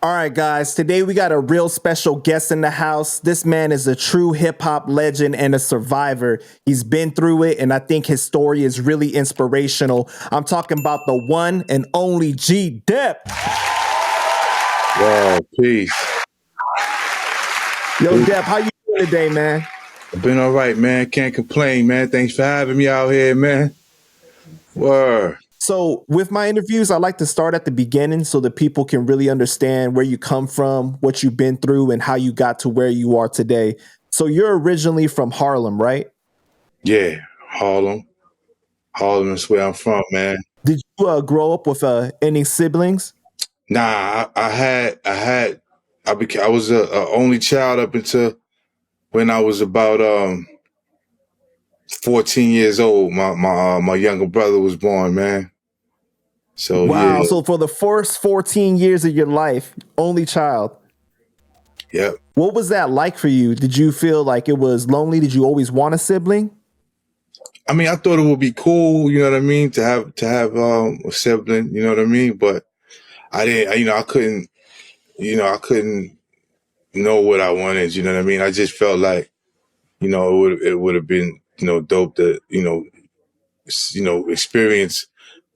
All right, guys, today we got a real special guest in the house. This man is a true hip hop legend and a survivor. He's been through it, and I think his story is really inspirational. I'm talking about the one and only G Dep. Wow, peace. Yo, Dep, how you doing today, man? I've been all right, man. Can't complain, man. Thanks for having me out here, man. Word. So, with my interviews, I like to start at the beginning so that people can really understand where you come from, what you've been through, and how you got to where you are today. So, you're originally from Harlem, right? Yeah, Harlem. Harlem is where I'm from, man. Did you grow up with any siblings? Nah, I was a only child up until when I was about 14 years old. My younger brother was born, man. So Wow. yeah, So for the first 14 years of your life, only child. yeah. What was that like for you? Did you feel like it was lonely? Did you always want a sibling? I mean, I thought it would be cool, you know what I mean, to have a sibling, you know what I mean, but I didn't, I couldn't, I couldn't know what I wanted, you know what I mean? I just felt like, it would have been, dope to, experience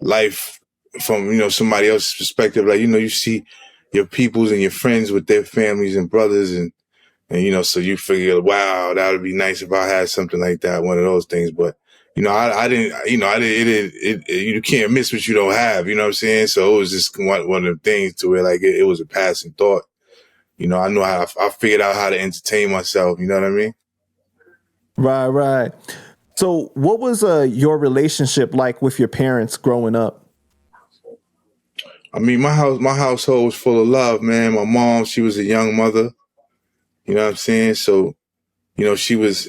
life from, somebody else's perspective. Like, you see your peoples and your friends with their families and brothers and so you figure, wow, that would be nice if I had something like that, one of those things. But, I didn't, you can't miss what you don't have, you know what I'm saying? So it was just one of the things to where like it was a passing thought. I know I figured out how to entertain myself, you know what I mean? Right, right. So what was your relationship like with your parents growing up? I mean, my household was full of love, man. My mom, she was a young mother, you know what I'm saying? So, she was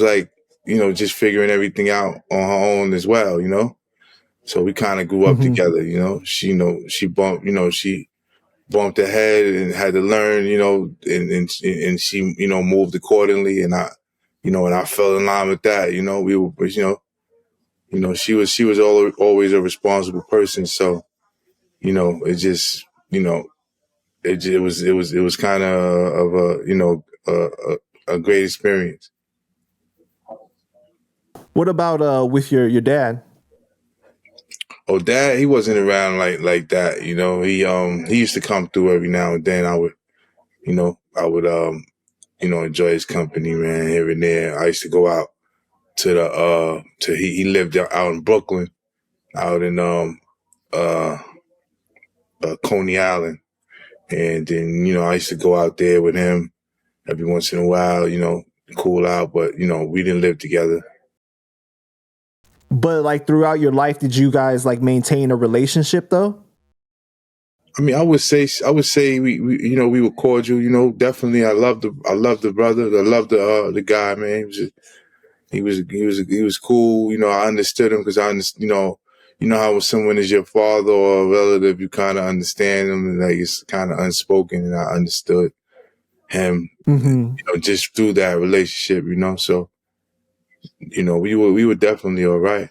like, just figuring everything out on her own as well, So we kind of grew up Hmm. together, she bumped her head and had to learn, and she, moved accordingly. And I fell in line with that, we were, she was always a responsible person. So, it just, it was kind of a great experience. What about with your dad? Oh, dad, he wasn't around like that. He used to come through every now and then. I would enjoy his company, man, here and there. I used to go out to he lived out in Brooklyn, out in uh, Coney Island, and then I used to go out there with him every once in a while, cool out. But we didn't live together. But like throughout your life, did you guys like maintain a relationship though? I mean, I would say we were cordial. Definitely. I loved the brother. I loved the guy, man. He was cool. I understood him because I understood. How when someone is your father or a relative, you kind of understand them. Like it's kind of unspoken, and I understood him. Hmm. Just through that relationship. So we were definitely all right.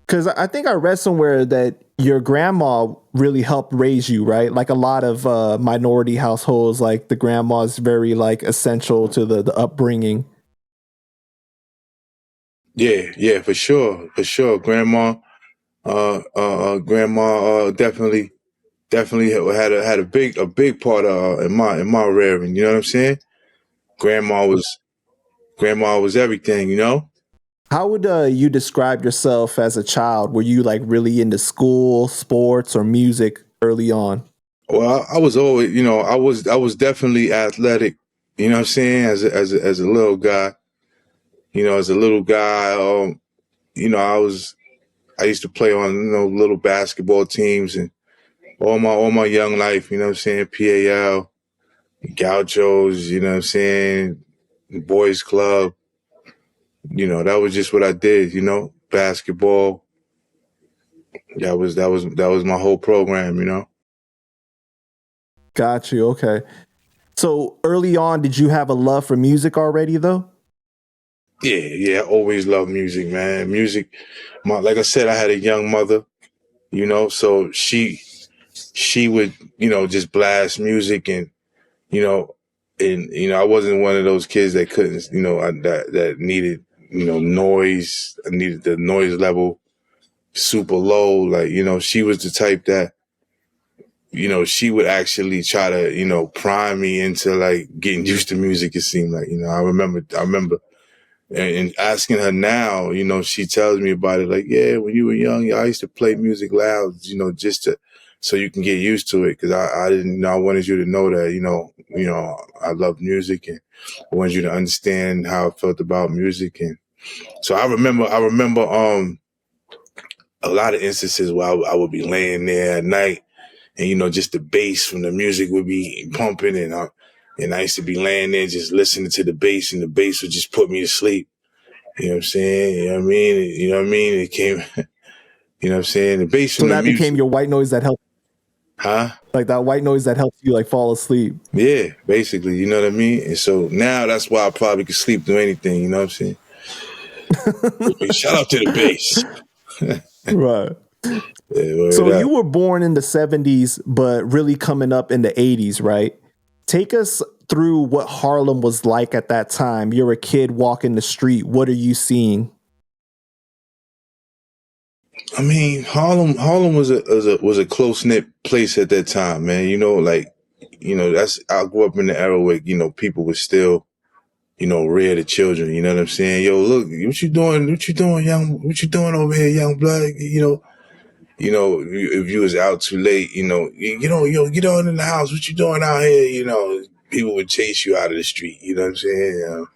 Because I think I read somewhere that your grandma really helped raise you, right? Like a lot of minority households, like the grandma is very like essential to the upbringing. Yeah, for sure, for sure. Grandma, definitely had a big part in my rearing. You know what I'm saying? Grandma was grandma was everything. How would you describe yourself as a child? Were you like really into school, sports, or music early on? Well, I was always, I was definitely athletic. You know what I'm saying? As a little guy, as a little guy, I used to play on little basketball teams and all my young life. You know what I'm saying? PAL, Gauchos. You know what I'm saying? Boys Club. That was just what I did. Basketball. That was my whole program. Got you. Okay. So early on, did you have a love for music already, though? Yeah. I always loved music, man. Music. Like I said, I had a young mother. you know. So she would, you know, just blast music and, you know, I wasn't one of those kids that couldn't, you know, that needed, you know, noise. I needed the noise level super low. Like, you know, she was the type that, you know, she would actually try to, you know, prime me into like getting used to music. It seemed like, you know, I remember and asking her now, you know, she tells me about it. Like, yeah, when you were young, I used to play music loud, you know, so you can get used to it. Cause I didn't know, I wanted you to know that, you know, I love music and I wanted you to understand how I felt about music. And so I remember, a lot of instances where I would be laying there at night and, you know, just the bass from the music would be pumping and I used to be laying there just listening to the bass and the bass would just put me to sleep. You know what I'm saying? You know what I mean? You know what I mean? It came, you know what I'm saying? The bass from So the that became music. your white noise that helped, Huh? like that white noise that helps you like fall asleep. Yeah, basically, you know what I mean? And so now that's why I probably could sleep through anything, you know what I'm saying? Shout out to the bass. Right. Yeah, word So you up. were born in the 70s, but really coming up in the 80s, right? Take us through what Harlem was like at that time. You're a kid walking the street. What are you seeing? I mean, Harlem was a close knit place at that time, man. You know, like, you know, I grew up in the era where, you know, people were still, you know, rear the children, you know what I'm saying? Yo, look, what you doing? What you doing, what you doing over here, young blood? You know, if you was out too late, you know, get on in the house. What you doing out here? You know, people would chase you out of the street. You know what I'm saying?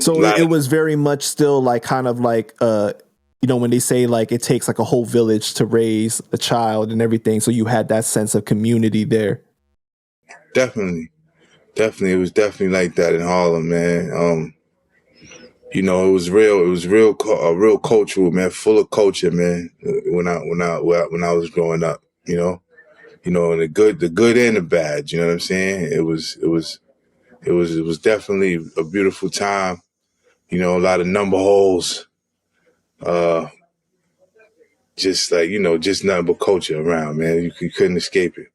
So Lot it of, was very much still like kind of like you know, when they say like it takes like a whole village to raise a child and everything. So you had that sense of community there. definitely, definitely, it was definitely like that in Harlem, man. You know, it was real. It was real cultural, man, full of culture, man. When I was growing up, you know, and the good and the bad. You know what I'm saying? It was definitely a beautiful time. You know, a lot of number holes, uh, just like, you know, just nothing but culture around, man. You couldn't escape it.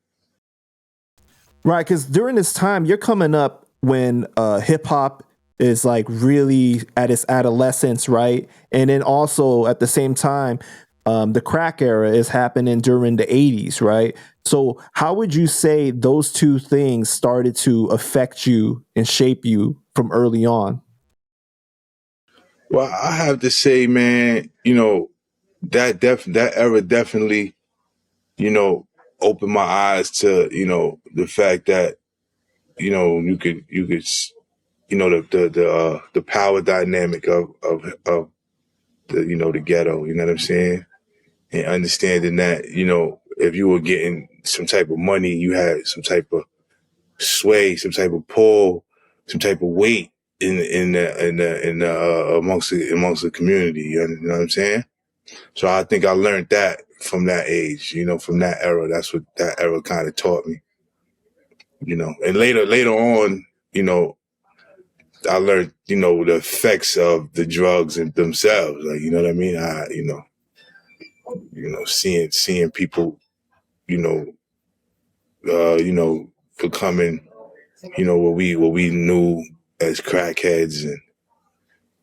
Right, because during this time, you're coming up when hip hop is like really at its adolescence, right? And then also at the same time, the crack era is happening during the 80s, right? So, how would you say those two things started to affect you and shape you from early on? Well, I have to say, man, you know, that era definitely, you know, opened my eyes to, you know, the fact that, you know, you know, the power dynamic of the, you know, the ghetto, you know what I'm saying? And understanding that, you know, if you were getting some type of money, you had some type of sway, some type of pull, some type of weight in amongst the community. You know what I'm saying? So I think I learned that from that age. You know, from that era. That's what that era kind of taught me. You know, and later on, you know, I learned, you know, the effects of the drugs and themselves. Like, you know what I mean? Seeing people, you know, you know, becoming, you know, what we knew as crackheads and,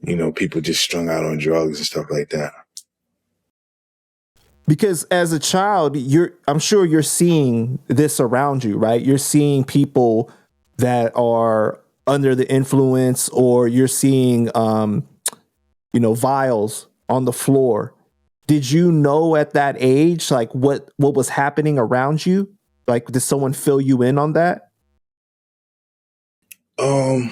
you know, people just strung out on drugs and stuff like that. Because as a child, I'm sure you're seeing this around you, right? You're seeing people that are under the influence, or you're seeing you know, vials on the floor. Did you know at that age like what was happening around you? Like, did someone fill you in on that? Um,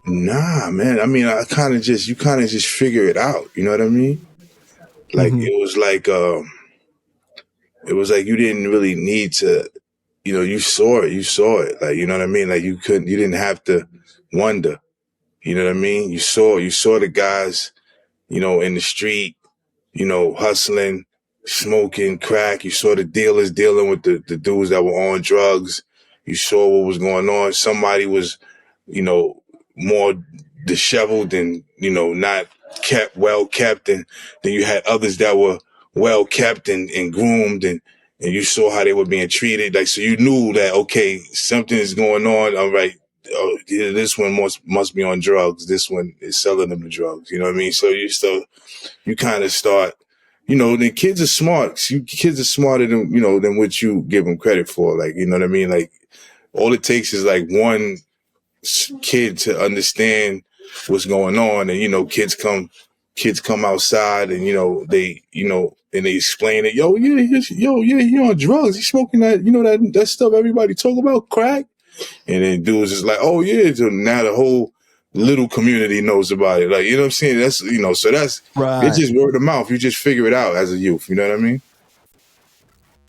nah, man. I mean, you kind of just figure it out. You know what I mean? Like Mm-hmm. it was like you didn't really need to, you know, you saw it. Like, you know what I mean? Like you didn't have to wonder. You know what I mean? You saw the guys, you know, in the street, you know, hustling, smoking crack. You saw the dealers dealing with the dudes that were on drugs. You saw what was going on. Somebody was, you know, more disheveled and, not well kept. And then you had others that were well kept and groomed, and you saw how they were being treated. Like, so you knew that, okay, something is going on. All right. Oh, yeah, this one must be on drugs. This one is selling them the drugs. You know what I mean? So you kind of start, the kids are smart. Kids are smarter than what you give them credit for. Like, you know what I mean? Like, all it takes is like one kid to understand what's going on, and kids come outside, and and they explain it. Yeah, he on drugs. He's smoking that stuff everybody talk about, crack. And then dudes is like, oh yeah, so now the whole little community knows about it. Like, you know what I'm saying? That's so it's Right. just word of mouth. You just figure it out as a youth. You know what I mean?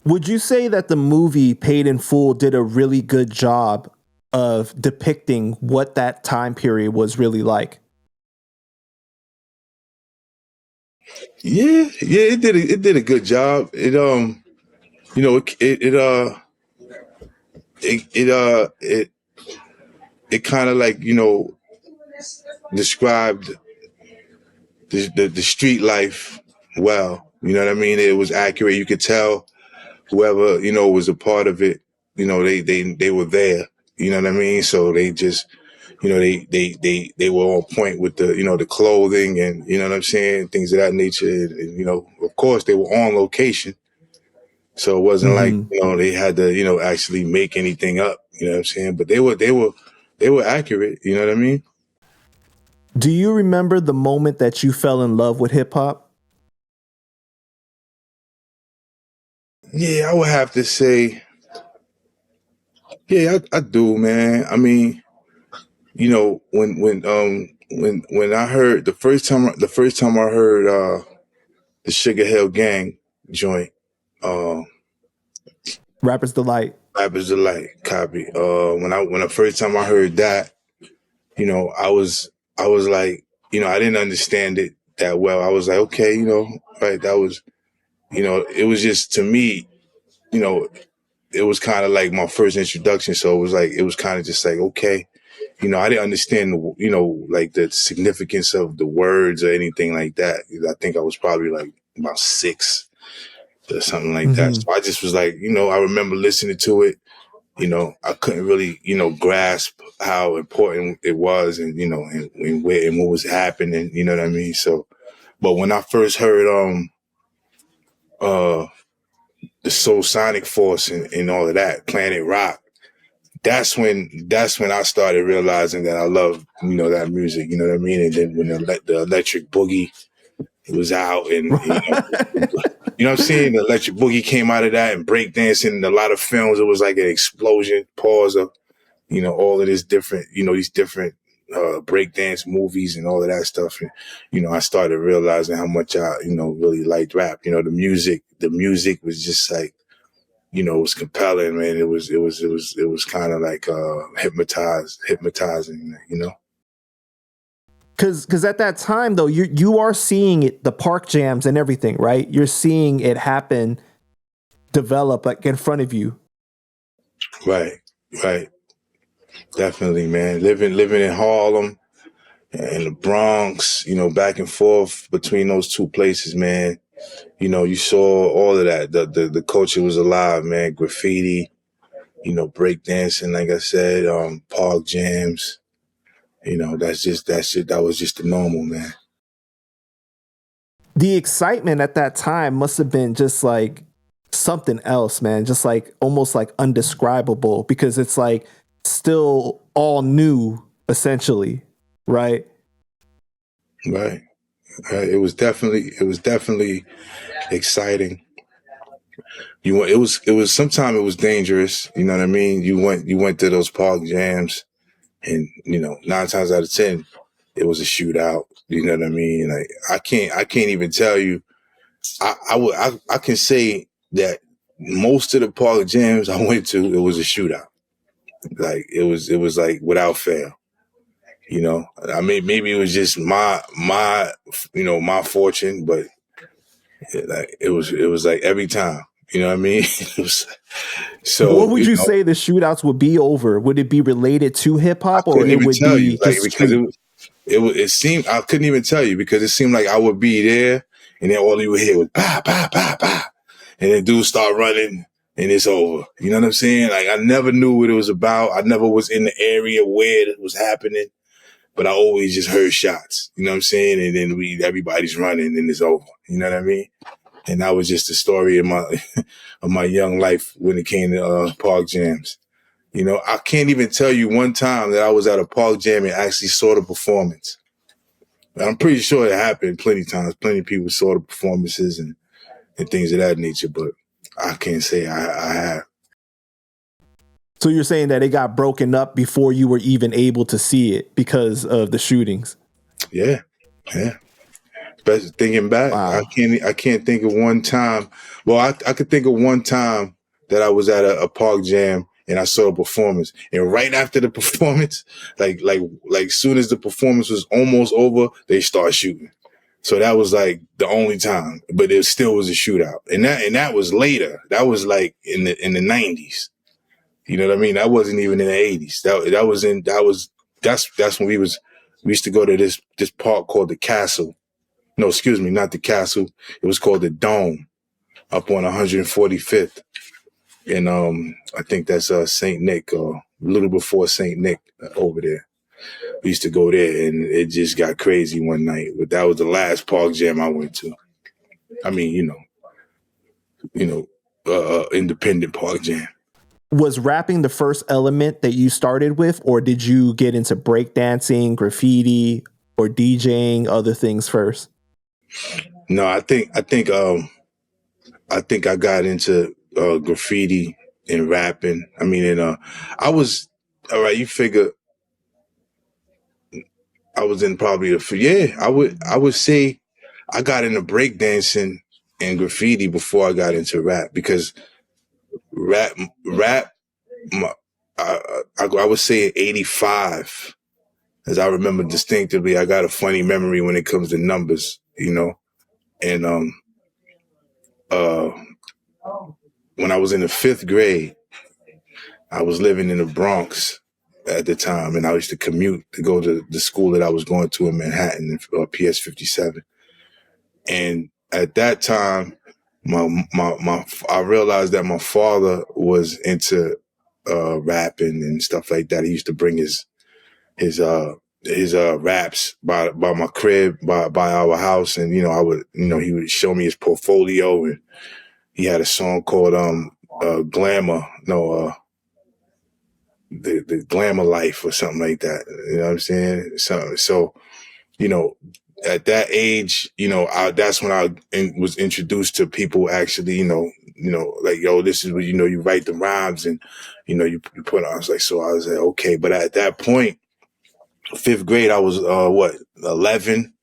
Would you say that the movie Paid in Full did a really good job of depicting what that time period was really like? Yeah, it did a good job. It kind of like described the street life well. You know what I mean? It was accurate. You could tell whoever was a part of it. They were there. You know what I mean? So they just they were on point with the clothing, and you know what I'm saying, things of that nature. And of course, they were on location. So it wasn't like Mm-hmm. they had to actually make anything up. You know what I'm saying? But they were accurate. You know what I mean? Do you remember the moment that you fell in love with hip hop? Yeah, I would have to say, yeah, I do, man. I mean, when I heard the first time I heard the Sugar Hill Gang joint, uh, Rapper's Delight. Rappers Delight copy. When the first time I heard that, I was like, I didn't understand it that well. I was like, okay, right, that was, it was just, to me, you know, it was kind of like my first introduction. So it was kind of just like, okay, I didn't understand, like the significance of the words or anything like that. I think I was probably like about 6 or something like that. Mm-hmm. So I just was like, I remember listening to it. I couldn't really, grasp how important it was, and where and what was happening. You know what I mean? So, but when I first heard uh the Soul Sonic Force and all of that, Planet Rock, that's when I started realizing that I love that music. You know what I mean? And then when the Electric Boogie was out, and what I'm saying, the Electric Boogie came out of that, and breakdancing in a lot of films, it was like an explosion, pause of all of this different, these different breakdance movies and all of that stuff. And, I started realizing how much I, really liked rap. The music was just like, it was compelling, man. It was kind of like hypnotizing. Because at that time though, you are seeing it, the park jams and everything, right? You're seeing it happen, develop like in front of you. Right, right. Definitely, man. Living in Harlem and the Bronx, back and forth between those two places, man. You saw all of that. The culture was alive, man. Graffiti, breakdancing, like I said, park jams. That was just the normal, man. The excitement at that time must have been just like something else, man. Just like almost like undescribable, because it's like still all new, essentially, right? Right. Right. It was definitely exciting. It was sometimes it was dangerous. You know what I mean? You went to those park jams, and 9 times out of 10, it was a shootout. You know what I mean? Like, I can't even tell you. I can say that most of the park jams I went to, it was a shootout. Like, it was like without fail. I mean, maybe it was just my fortune, but it was like every time. You know what I mean? It was, What so would you say the shootouts would be over? Would it be related to hip I hop, or couldn't it even would tell you, be like, just because street? it seemed, I couldn't even tell you because it seemed like I would be there and then all you would hear was bah, bah, bah, bah. And then dudes start running and it's over. You know what I'm saying? Like I never knew what it was about. I never was in the area where it was happening, but I always just heard shots. You know what I'm saying? And then everybody's running and it's over. You know what I mean? And that was just the story of my of my young life when it came to park jams. You know, I can't even tell you one time that I was at a park jam and actually saw the performance. I'm pretty sure it happened plenty of times. Plenty of people saw the performances and things of that nature, but I can't say I have. So you're saying that it got broken up before you were even able to see it because of the shootings? Yeah, yeah. Especially thinking back, Wow. I can't think of one time. Well, I could think of one time that I was at a park jam and I saw a performance, and right after the performance, like soon as the performance was almost over, they start shooting. So that was like the only time, but it still was a shootout, and that was later. That was like in the 90s. You know what I mean? That wasn't even in the 80s. That's when we used to go to this park called the Castle. No, excuse me, not the Castle. It was called the Dome up on 145th. And I think that's St. Nick, or a little before St. Nick over there. We used to go there and it just got crazy one night. But that was the last park jam I went to. I mean, independent park jam. Was rapping the first element that you started with, or did you get into breakdancing, graffiti, or DJing, other things first? No, I think I got into graffiti and rapping. I mean, I was all right. You figure I was in probably I would say I got into breakdancing and graffiti before I got into rap because rap. My, I would say 85, as I remember distinctively. I got a funny memory when it comes to numbers, and uh, when I was in the 5th grade, I was living in the Bronx at the time, and I used to commute to go to the school that I was going to in Manhattan, PS 57. And at that time, I realized that my father was into rapping and stuff like that. He used to bring his raps by my crib, by our house, and he would show me his portfolio, and he had a song called Glamour, the Glamour Life or something like that. You know what I'm saying? So at that age, that's when I was introduced to people actually, like, yo, this is what, you write the rhymes and, you put on. I was like, okay. But at that point, 5th grade, I was, 11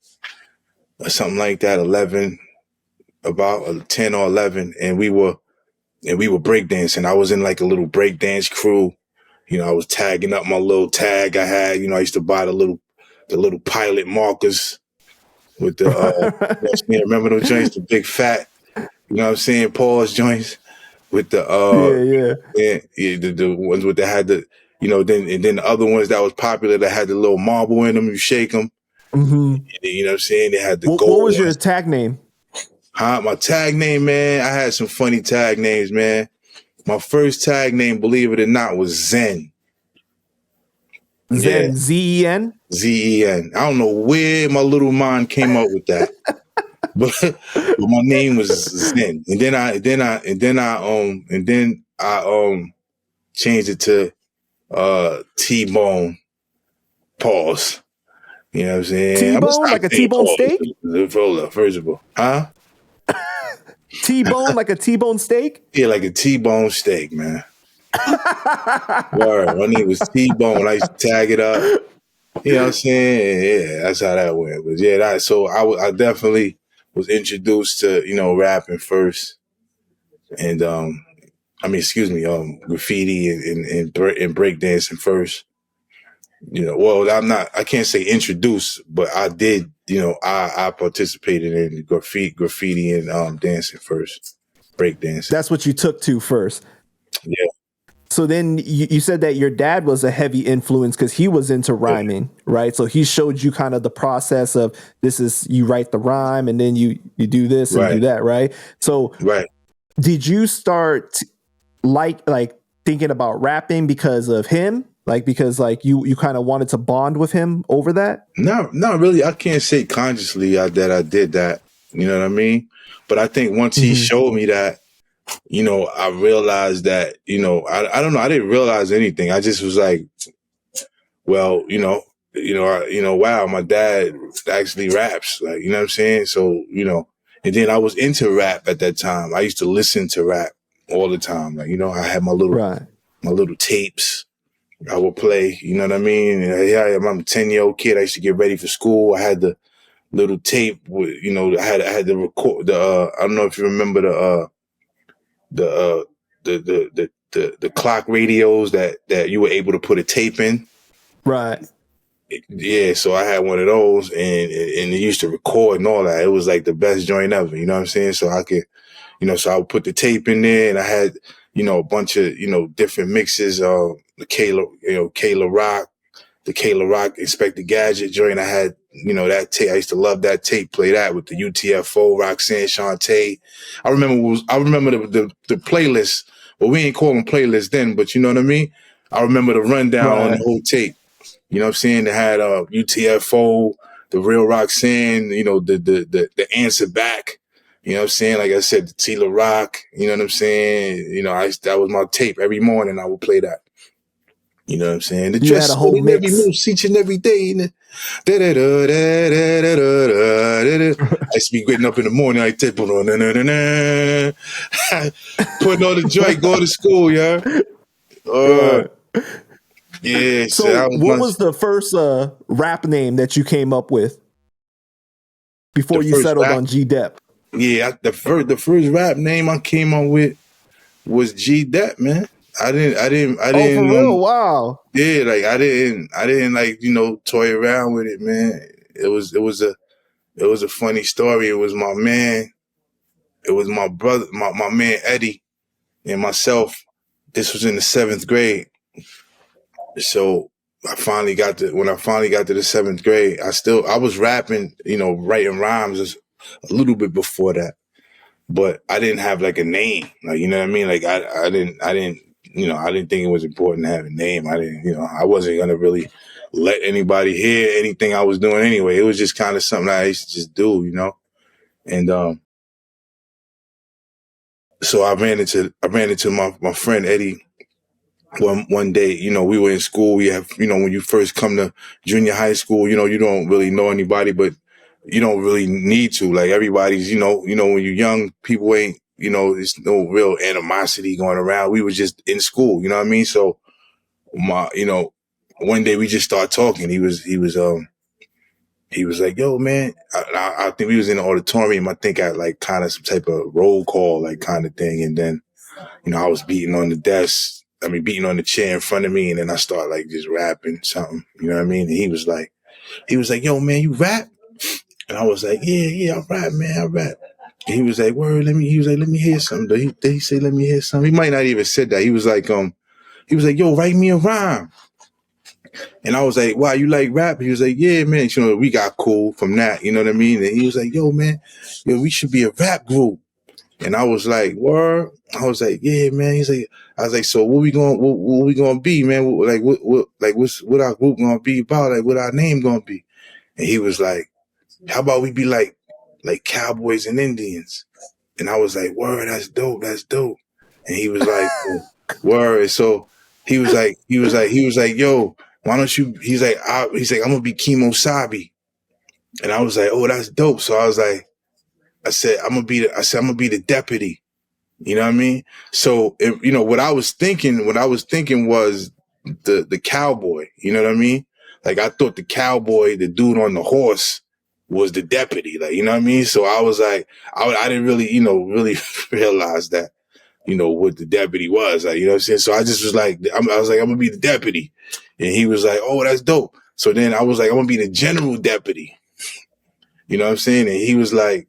or something like that, 11, about 10 or 11. And we were breakdancing. I was in like a little breakdance crew. I was tagging up my little tag I had. I used to buy the little pilot markers with the, remember those joints, the big fat, you know what I'm saying, pause joints with the, the ones with that had the, then the other ones that was popular that had the little marble in them, you shake them. Mm-hmm. You know what I'm saying? They had the What gold. was your tag name? My tag name, man, I had some funny tag names, man. My first tag name, believe it or not, was Zen. Zen, Yeah. Z-E-N? Z-E-N. I don't know where my little mind came up with that. But my name was Zen. And then I changed it to T-Bone. Pause. You know what I'm saying? T-bone, like a T-bone steak? Hold up, first of all. Huh? T-bone, like a T-bone steak? Yeah, like a T-bone steak, man. Word. My name was T-Bone. I used to tag it up. You know what I'm saying? Yeah, that's how that went. But yeah, so I definitely was introduced to, rapping first. And graffiti and breakdancing first. I can't say introduced, but I did, I participated in graffiti and dancing first, breakdancing. That's what you took to first. Yeah. So then you said that your dad was a heavy influence because he was into rhyming, right? So he showed you kind of the process of this is you write the rhyme and then you do this and do Right. that, right? So Right. did you start like thinking about rapping because of him? Like because like you kind of wanted to bond with him over that? Not really. I can't say consciously that I did that. You know what I mean? But I think once he Mm-hmm. showed me that, I realized that, I don't know. I didn't realize anything. I just was like, well, wow, my dad actually raps. Like, you know what I'm saying? So, and then I was into rap at that time. I used to listen to rap all the time. Like, I had Right. my little tapes I would play, you know what I mean? And yeah, I'm a 10-year-old kid. I used to get ready for school. I had the little tape with, I had the record I don't know if you remember the uh the clock radios that you were able to put a tape in. Right. Yeah, so I had one of those and it used to record and all that. It was like the best joint ever, you know what I'm saying? So I could, so I would put the tape in there and I had, a bunch of, different mixes, the Kayla Rock, the Kayla Rock Inspector Gadget joint. I had, that tape. I used to love that tape, play that with the UTFO, Roxanne Shante. I remember the playlist. Well, we ain't call them playlists then, but you know what I mean? I remember the rundown on the Right. whole tape. You know what I'm saying? They had UTFO, the real Roxanne, the answer back. You know what I'm saying? Like I said, the Tila Rock, you know what I'm saying? That was my tape. Every morning I would play that. You know what I'm saying? The You had dress a code whole in every mix. move, each and every day. I used to be getting up in the morning like that, putting on the joint, going to school, yeah. Uh, Right. yeah, so So that was what my was the first rap name that you came up with the before you first settled rap. on G Dep? Yeah, the first rap name I came up with was G Dep, man. I Oh, for didn't real? Wow. yeah, like I didn't like, toy around with it, man. It was a funny story. It was my man, it was my brother, my man Eddie and myself. This was in the 7th grade. So when I finally got to the 7th grade, I was rapping, writing rhymes a little bit before that. But I didn't have like a name. Like, you know what I mean? Like I didn't think it was important to have a name. I wasn't gonna really let anybody hear anything I was doing anyway. It was just kind of something I used to just do, And so I ran into my friend Eddie one day. We were in school. We have, when you first come to junior high school, you don't really know anybody, but you don't really need to. Like everybody's, when you're young, people ain't, there's no real animosity going around. We were just in school, you know what I mean? So one day we just started talking. He was like, yo, man, I think we was in the auditorium. I think I like kind of some type of roll call, like kind of thing. And then, I was beating on the desk. I mean, beating on the chair in front of me. And then I started like just rapping something, you know what I mean? And he was like, yo, man, you rap? And I was like, yeah, I rap, man, I rap. And he was like, word, he was like, let me hear something. Did he say, let me hear something? He might not even said that. He was like, yo, write me a rhyme. And I was like, wow, you like rap? He was like, yeah, man. We got cool from that, you know what I mean? And he was like, yo, man, we should be a rap group. And I was like, word? I was like, yeah, man. I was like, so what we gonna be, man? What our group gonna be about? Like, what our name gonna be? And he was like, how about we be like cowboys and Indians? And I was like, word, that's dope, that's dope. And he was like, word. So he was like, yo, why don't you? He's like, I'm gonna be Kimo Sabi. And I was like, oh, that's dope. So I said, I'm gonna be the deputy. You know what I mean? So, what I was thinking was the cowboy. You know what I mean? Like I thought the cowboy, the dude on the horse, was the deputy. Like, you know what I mean? So I was like, I didn't really, really realize that, what the deputy was. Like, you know what I'm saying? So I just was like, I was like, I'm gonna be the deputy, and he was like, oh, that's dope. So then I was like, I'm gonna be the general deputy. You know what I'm saying? And he was like,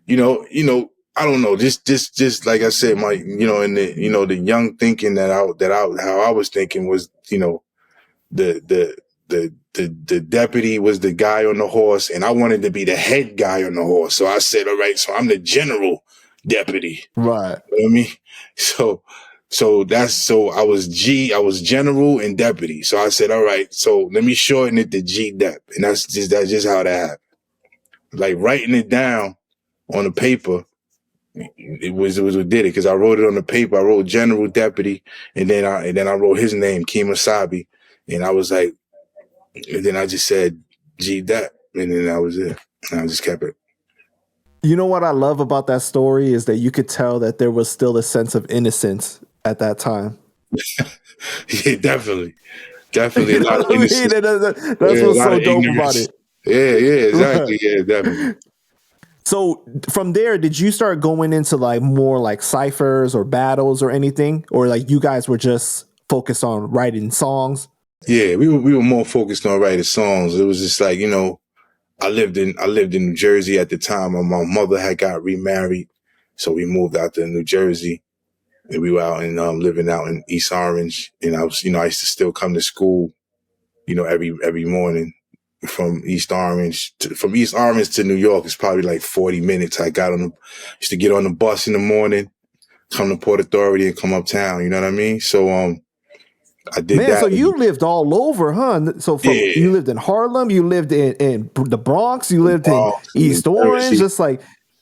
you know, I don't know, just like I said, my, in the young thinking how I was thinking was, the, the deputy was the guy on the horse, and I wanted to be the head guy on the horse. So I said, all right, so I'm the general deputy. Right. You know what I mean? So I was general and deputy. So I said, all right, so let me shorten it to G Dep. And that's just how that happened. Like writing it down on the paper, it was what did it, because I wrote it on the paper. I wrote general deputy, and then I wrote his name, Kemosabe, and I was like, and then I just said G Dep, and then that was it. And I just kept it. You know what I love about that story is that you could tell that there was still a sense of innocence at that time. Yeah, definitely a You know lot of what I mean? innocence. That's Yeah, a what's lot so of dope about ignorance. it. Yeah, Right. exactly. Yeah, definitely. So from there, did you start going into like more like ciphers or battles or anything, or like you guys were just focused on writing songs? Yeah, we were more focused on writing songs. It was just like, I lived in New Jersey at the time. My mother had got remarried, so we moved out to New Jersey, and we were out and living out in East Orange. And I used to still come to school, every morning from East Orange to New York. It's probably like 40 minutes. Used to get on the bus in the morning, come to Port Authority, and come uptown. You know what I mean? So I did Man, that. so you lived all over, huh? So from Yeah, you lived in Harlem, you lived in the Bronx, you lived in Bronx, New East Orange. Jersey. Just like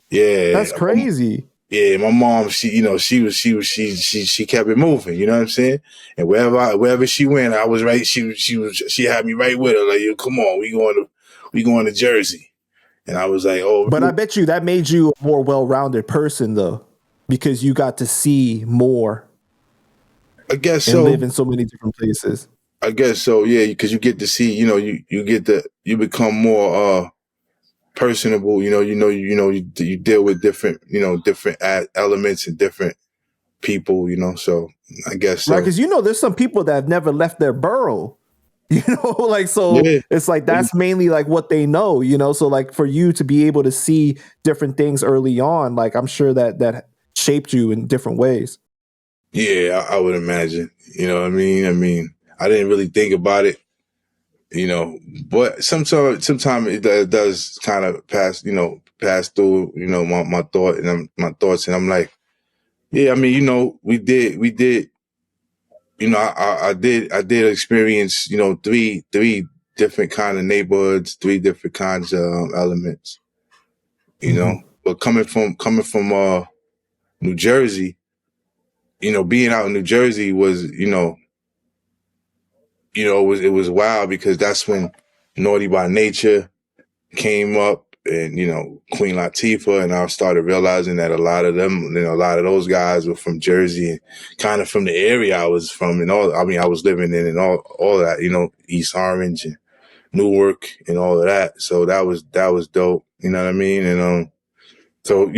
Yeah, that's crazy. yeah. My mom, she kept it moving. You know what I'm saying? And wherever she went, I was right. She had me right with her. Like, yo, come on, we going to Jersey. And I was like, oh, But I really? bet you that made you a more well-rounded person, though, because you got to see more I guess and live so. in so many different places. I guess so. Yeah, because you get to see. You become more personable. You deal with different elements and different people. So I guess Right? so. Because there's some people that have never left their borough. Like so Yeah. it's like that's mainly like what they know. So like for you to be able to see different things early on, like I'm sure that shaped you in different ways. Yeah, I would imagine. You know what I mean? I didn't really think about it, but sometimes it does kind of pass through, my my thoughts, and I'm like, yeah, we did, I did experience, three different kind of neighborhoods, three different kinds of elements, Mm-hmm. but coming from New Jersey, being out in New Jersey was, it was wild, because that's when Naughty by Nature came up, and Queen Latifah, and I started realizing that a lot of them, a lot of those guys were from Jersey, and kind of from the area I was from, and all. I mean, I was living in, and all that, East Orange and Newark and all of that. So that was dope. You know what I mean? And so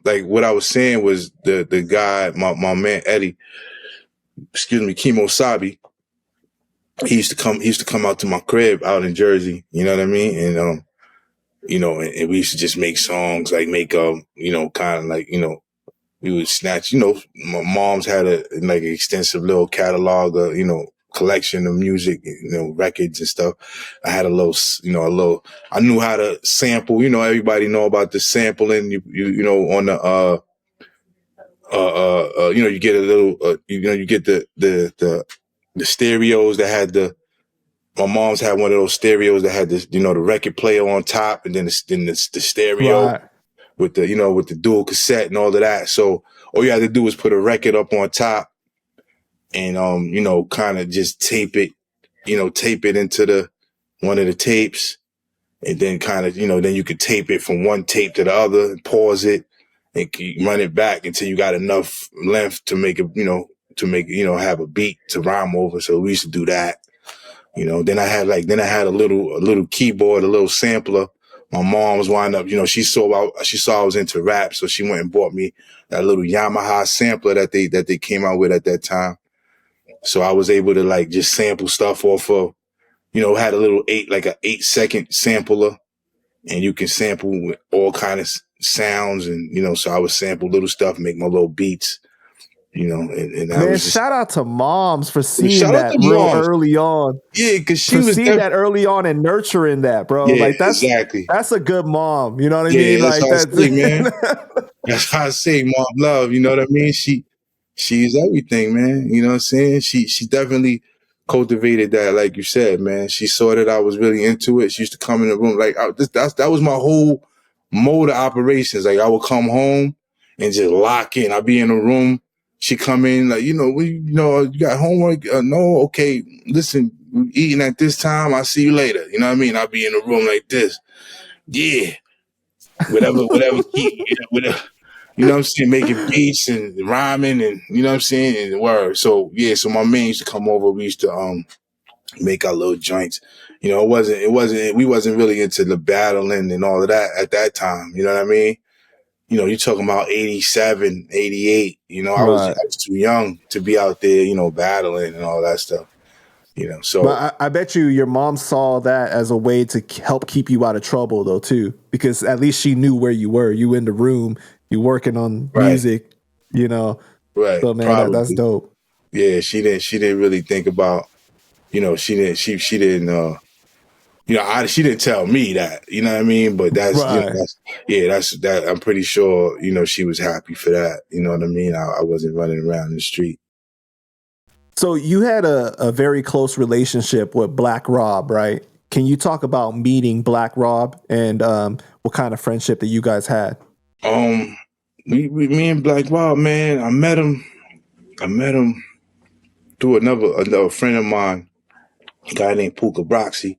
like what I was saying was the guy, my man Eddie, excuse me, Kemosabe. He used to come out to my crib out in Jersey. You know what I mean? And and we used to just make songs, like make kind of like we would snatch. My mom's had a like an extensive little catalog of collection of music, records and stuff. I had a little, I knew how to sample. Everybody know about the sampling. On the you get a little, you get the stereos that had the. My mom's had one of those stereos that had this, the record player on top, and then the stereo Right. with the dual cassette and all of that. So all you had to do was put a record up on top, and kind of just tape it into the one of the tapes, and then kind of then you could tape it from one tape to the other, and pause it, and run it back until you got enough length to make it have a beat to rhyme over. So we used to do that. Then I had a little keyboard, a little sampler. My mom's wind up, she saw I was into rap, so she went and bought me that little Yamaha sampler that they came out with at that time. So I was able to like just sample stuff off of, had a little 8-second sampler, and you can sample with all kind of sounds, and so I would sample little stuff, make my little beats, and I Man, was just shout out to moms for seeing shout out that to real moms, early on. yeah, because she For was seeing that early on and nurturing that, bro. yeah, Like exactly, that's a good mom. You know what I mean? yeah, that's Like how I that's say, man. That's how I say mom love, you know what I mean? She's everything, man. You know what I'm saying? She definitely cultivated that, like you said, man. She saw that I was really into it. She used to come in the room like that was my whole mode of operations. Like I would come home and just lock in. I'd be in a room. She come in like, you got homework? No, okay. Listen, we eating at this time. I'll see you later. You know what I mean? I'll be in a room like this. Yeah, whatever. Whatever. You know what I'm saying? Making beats and rhyming and you know what I'm saying? And word. So yeah, so my man used to come over. We used to make our little joints. We wasn't really into the battling and all of that at that time. You know what I mean? You're talking about 87, 88. right. I was too young to be out there, battling and all that stuff. So But I bet you your mom saw that as a way to help keep you out of trouble, though, too, because at least she knew where you were. You in the room, you working on right, music, you know. right, So man, that's probably. dope. Yeah, she didn't really think about, she didn't she didn't tell me that, you know what I mean? But Right. that's that. I'm pretty sure, she was happy for that. You know what I mean? I wasn't running around the street. So you had a very close relationship with Black Rob, right? Can you talk about meeting Black Rob and what kind of friendship that you guys had? Um, me and Black Rob, man, I met him through another friend of mine, a guy named Puka Broxy.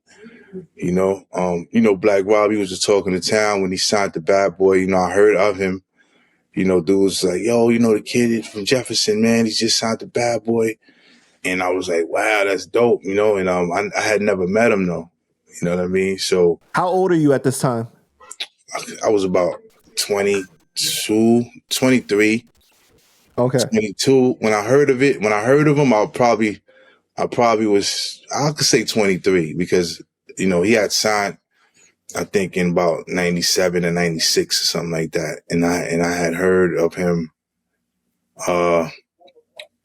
Black Rob, he was just talking to town when he signed the Bad Boy. I heard of him. Dude was like, yo, the kid is from Jefferson, man. He just signed the Bad Boy. And I was like, wow, that's dope, and I had never met him though. You know what I mean? So How old are you at this time? I was about 22, 23, Okay. 22. When I heard of him, I probably was, I could say 23 because, he had signed, I think in about 97 or 96 or something like that. And I had heard of him,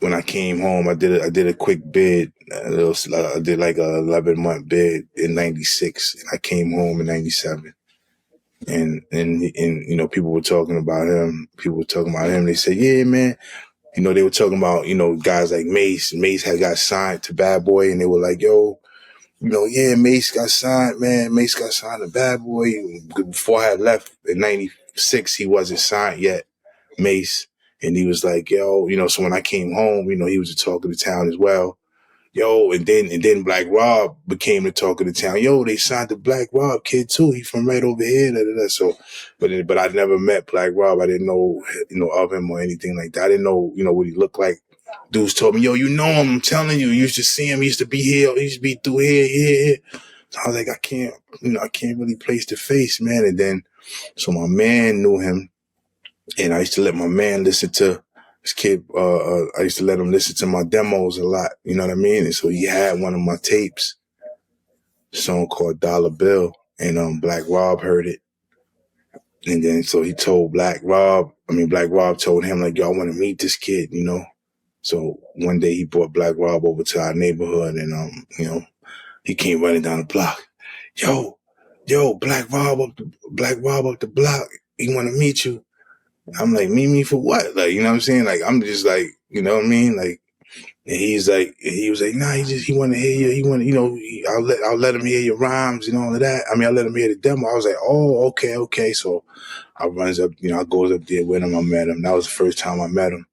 when I came home. I did a quick bid. I did like a 11-month bid in 96 and I came home in 97. And people were talking about him. They said, yeah, man. They were talking about, guys like Mace. Mace had got signed to Bad Boy and they were like, yo, yeah, Mace got signed, man. Mace got signed to Bad Boy. Before I had left in 96, he wasn't signed yet, Mace. And he was like, yo, so when I came home, he was the talk of the town as well. Yo, and then Black Rob became the talk of the town. Yo, they signed the Black Rob kid too. He from right over here. Da, da, da. So, but I never met Black Rob. I didn't know, of him or anything like that. I didn't know, what he looked like. Dudes told me, yo, you know him. I'm telling you, you used to see him. He used to be here. He used to be through here. So I was like, I can't really place the face, man. And then, so my man knew him, and I used to let my man listen to this kid. I used to let him listen to my demos a lot. You know what I mean? And so he had one of my tapes, a song called Dollar Bill, and Black Rob heard it. And then so he told Black Rob told him like, yo, I want to meet this kid, So one day he brought Black Rob over to our neighborhood and, he came running down the block. Yo, Black Rob up the block. He want to meet you. I'm like, meet me for what? Like, you know what I'm saying? Like, I'm just like, you know what I mean? Like, and he was like, nah, he want to hear you. He want to, I'll let him hear your rhymes and all of that. I mean, I'll let him hear the demo. I was like, oh, okay. So I runs up, I goes up there with him. I met him. That was the first time I met him.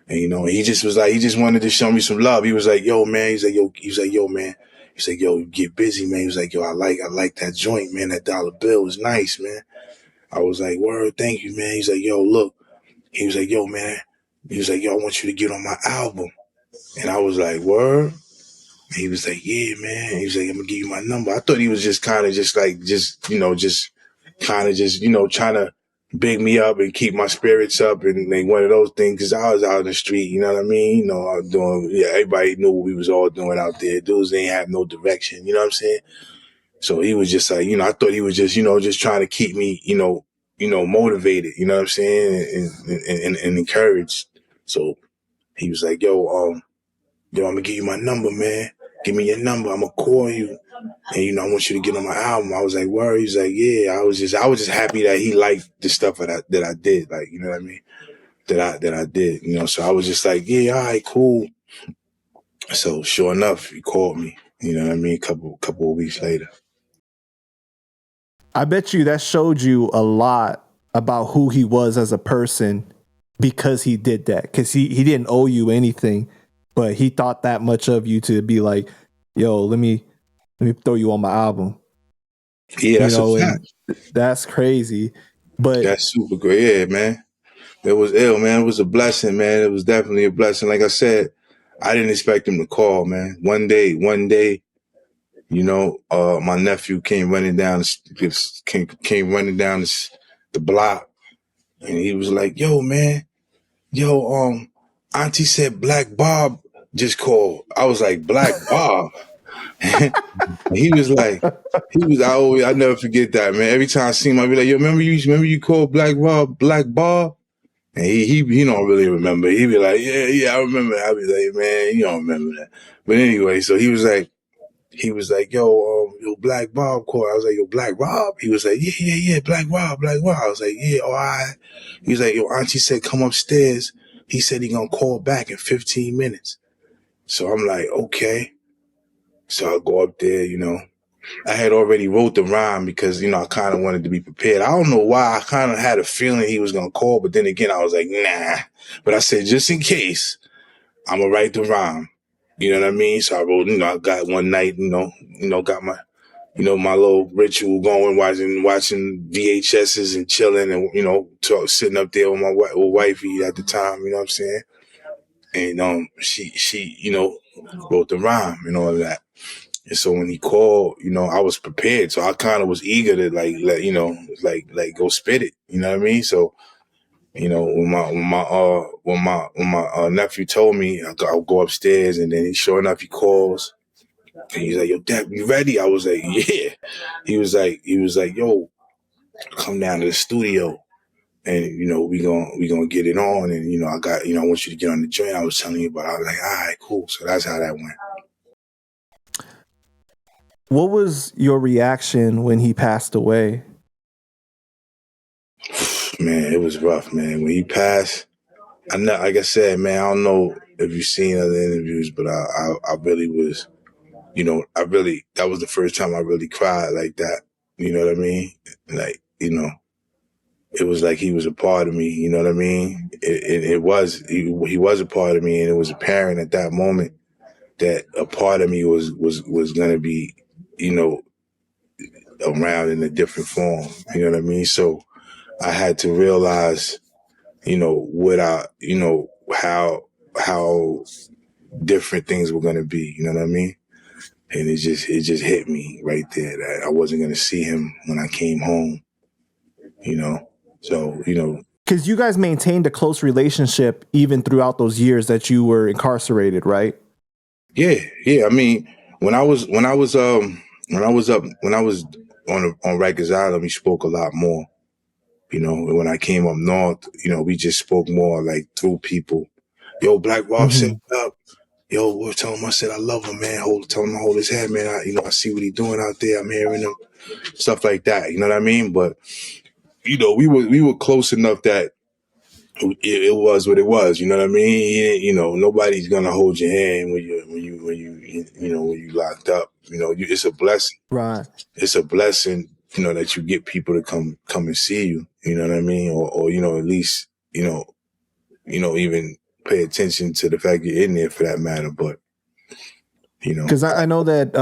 And, he just was like, he just wanted to show me some love. He was like, yo, man. He's like, yo, man. He's like, yo, get busy, man. He was like, yo, I like that joint, man. That dollar bill was nice, man. I was like, word, thank you, man. He's like, yo, look. He was like, yo, man. He was like, yo, I want you to get on my album. And I was like, word? And he was like, yeah, man. He was like, I'm going to give you my number. I thought he was just kind of just trying to big me up and keep my spirits up and like one of those things. Cause I was out in the street, you know what I mean? I was doing, everybody knew what we was all doing out there. Dudes ain't have no direction, you know what I'm saying? So he was just like, I thought he was just, just trying to keep me, motivated, you know what I'm saying? And encouraged. So he was like, yo, I'm gonna give you my number, man. Give me your number. I'm gonna call you. And, I want you to get on my album. I was like, word. He was like, yeah. I was just happy that he liked the stuff that I did. Like, you know what I mean? That I did, So I was just like, yeah, all right, cool. So sure enough, he called me, you know what I mean? Couple of weeks later. I bet you that showed you a lot about who he was as a person because he did that. Because he didn't owe you anything, but he thought that much of you to be like, yo, let me throw you on my album. Yeah, that's a And fact. that's crazy. But That's super great. Yeah, man. It was ill, man. It was a blessing, man. It was definitely a blessing. Like I said, I didn't expect him to call, man. One day, my nephew came running down the block, and he was like, "Yo, man, Auntie said Black Bob just called." I was like, "Black Bob?" He was like, I never forget that, man. Every time I see him, I be like, "Yo, remember you called Black Bob?" And he don't really remember. He be like, yeah, I remember. I be like, man, you don't remember that. But anyway, so he was like, yo, Black Bob called. I was like, yo, Black Rob? He was like, yeah, Black Rob. I was like, yeah, all right. He was like, yo, Auntie said, come upstairs. He said he gonna call back in 15 minutes. So I'm like, okay. So I go up there, I had already wrote the rhyme because, I kind of wanted to be prepared. I don't know why. I kind of had a feeling he was going to call, but then again, I was like, nah. But I said, just in case, I'm going to write the rhyme. You know what I mean? So I wrote, I got one night, got my, my little ritual going, watching VHSs and chilling and, sitting up there with my wifey at the time, you know what I'm saying? And she wrote the rhyme and all of that. And so when he called, I was prepared. So I kind of was eager to like go spit it. You know what I mean? So, when my nephew told me I'll go upstairs, and then sure enough he calls and he's like, "Yo, Dad, you ready?" I was like, "Yeah." He was like, "Yo, come down to the studio and we gonna get it on, and I want you to get on the joint I was telling you about." I was like, "All right, cool." So that's how that went. what was your reaction when he passed away? Man, it was rough, man. When he passed, I know, like I said, man, I don't know if you've seen other interviews, but I really was, that was the first time I really cried like that. You know what I mean? Like, it was like he was a part of me. You know what I mean? He was a part of me, and it was apparent at that moment that a part of me was going to be, around in a different form. You know what I mean? So I had to realize, how different things were going to be. You know what I mean? And it just hit me right there that I wasn't going to see him when I came home. So Because you guys maintained a close relationship even throughout those years that you were incarcerated, right? yeah. I mean, when I was on Rikers Island, we spoke a lot more. When I came up north, we just spoke more like through people. Yo, Black Rob said up. Yo, we'll tell him I said I love him, man. Tell him to hold his head, man. I see what he's doing out there. I'm hearing him, stuff like that. You know what I mean? But we were close enough that it was what it was. You know what I mean? Nobody's gonna hold your hand when you locked up. It's a blessing. Right. It's a blessing. That you get people to come and see you. You know what I mean? Or at least even pay attention to the fact you're in there for that matter. But Because I know that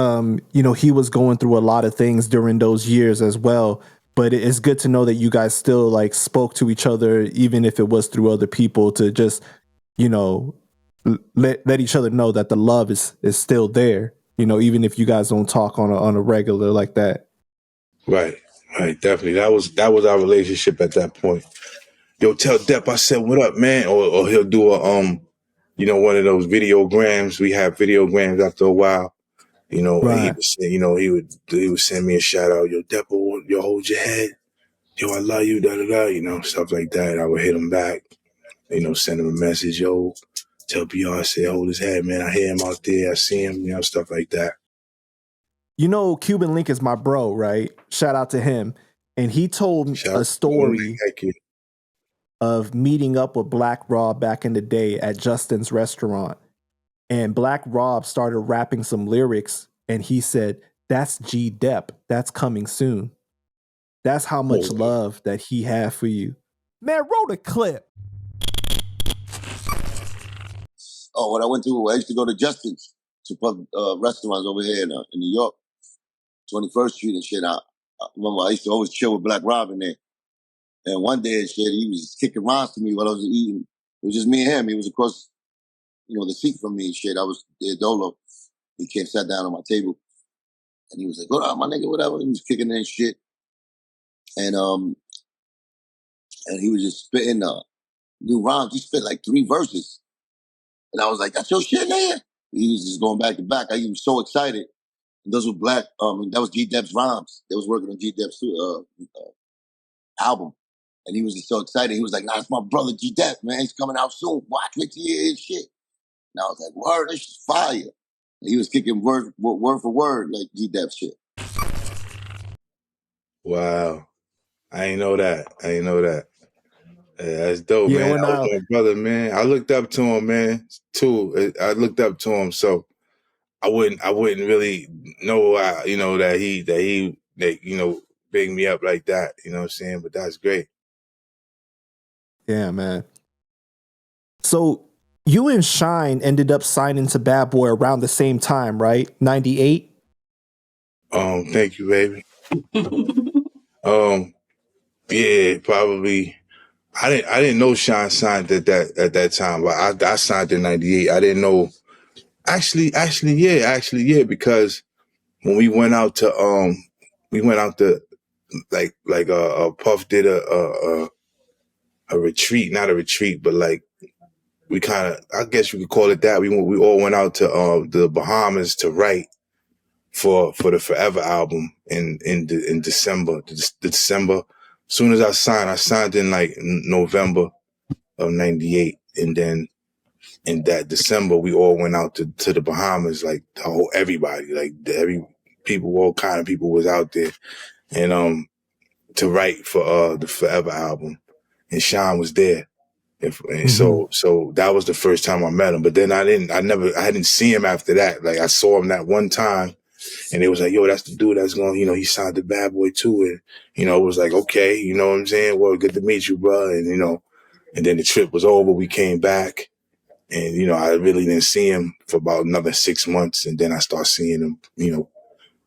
he was going through a lot of things during those years as well. But it's good to know that you guys still like spoke to each other, even if it was through other people, to just let each other know that the love is still there. Even if you guys don't talk on a regular like that. Right, definitely. That was our relationship at that point. Yo, tell Depp I said what up, man, or he'll do a one of those videograms. We have videograms after a while. you know, and he Right. would say, you know, he would send me a shout out, yo, Depo, yo, hold your head, yo, I love you, da da da, you know, stuff like that. I would hit him back, you know, send him a message, yo, tell Beyonce, hold his head, man. I hear him out there, I see him, you know, stuff like that. You know, Cuban Link is my bro, right? Shout out to him. And he told Shout a out to him, story heck yeah. of meeting up with Black Rob back in the day at Justin's restaurant. And Black Rob started rapping some lyrics, and he said, "That's G Dep. That's coming soon." That's how much Oh, love that he had for you. Man, roll a clip. Oh, when I used to go to Justin's to pub restaurants over here in New York, 21st Street and shit. I remember I used to always chill with Black Rob in there. And one day and shit, he was kicking rhymes to me while I was eating. It was just me and him. He was across, the seat from me and shit. I was there dolo. He came, sat down on my table, and he was like, "Go down, my nigga, whatever." He was kicking in shit, and he was just spitting new rhymes. He spit like 3 verses, and I was like, "That's your shit, nigga." He was just going back to back. I was so excited. And those were Black. That was G Dep's rhymes. They was working on G Dep's album, and he was just so excited. He was like, "Nah, it's my brother G Dep, man. He's coming out soon. Watch, wait till you hear his shit." And I was like, "Word, this is fire." And he was kicking word for word like G Dep shit. wow. I ain't know that. Yeah, that's dope, Yeah, man. when That was my brother, man. I looked up to him, man, too. I looked up to him, so I wouldn't really know, that you know, big me up like that. You know what I'm saying? But that's great. yeah, man. So you and Shine ended up signing to Bad Boy around the same time, right? 98? Thank you, baby. Yeah, probably. I didn't know Sean signed at that time, but I signed in '98. I didn't know. Actually, yeah, because when we went out to Puff did a retreat, not a retreat, but like we kind of, I guess you could call it that. We all went out to the Bahamas to write for the Forever album in December. December. As soon as I signed in like November of '98, and then in that December we all went out to the Bahamas, like the whole everybody, like every people, all kind of people was out there, and to write for the Forever album, and Sean was there. And so that was the first time I met him. But then I didn't see him after that. Like I saw him that one time, and it was like, yo, that's the dude that's going, he signed the Bad Boy too. And, it was like, okay, you know what I'm saying? Well, good to meet you, bro. And, and then the trip was over. We came back, and, I really didn't see him for about another 6 months. And then I started seeing him,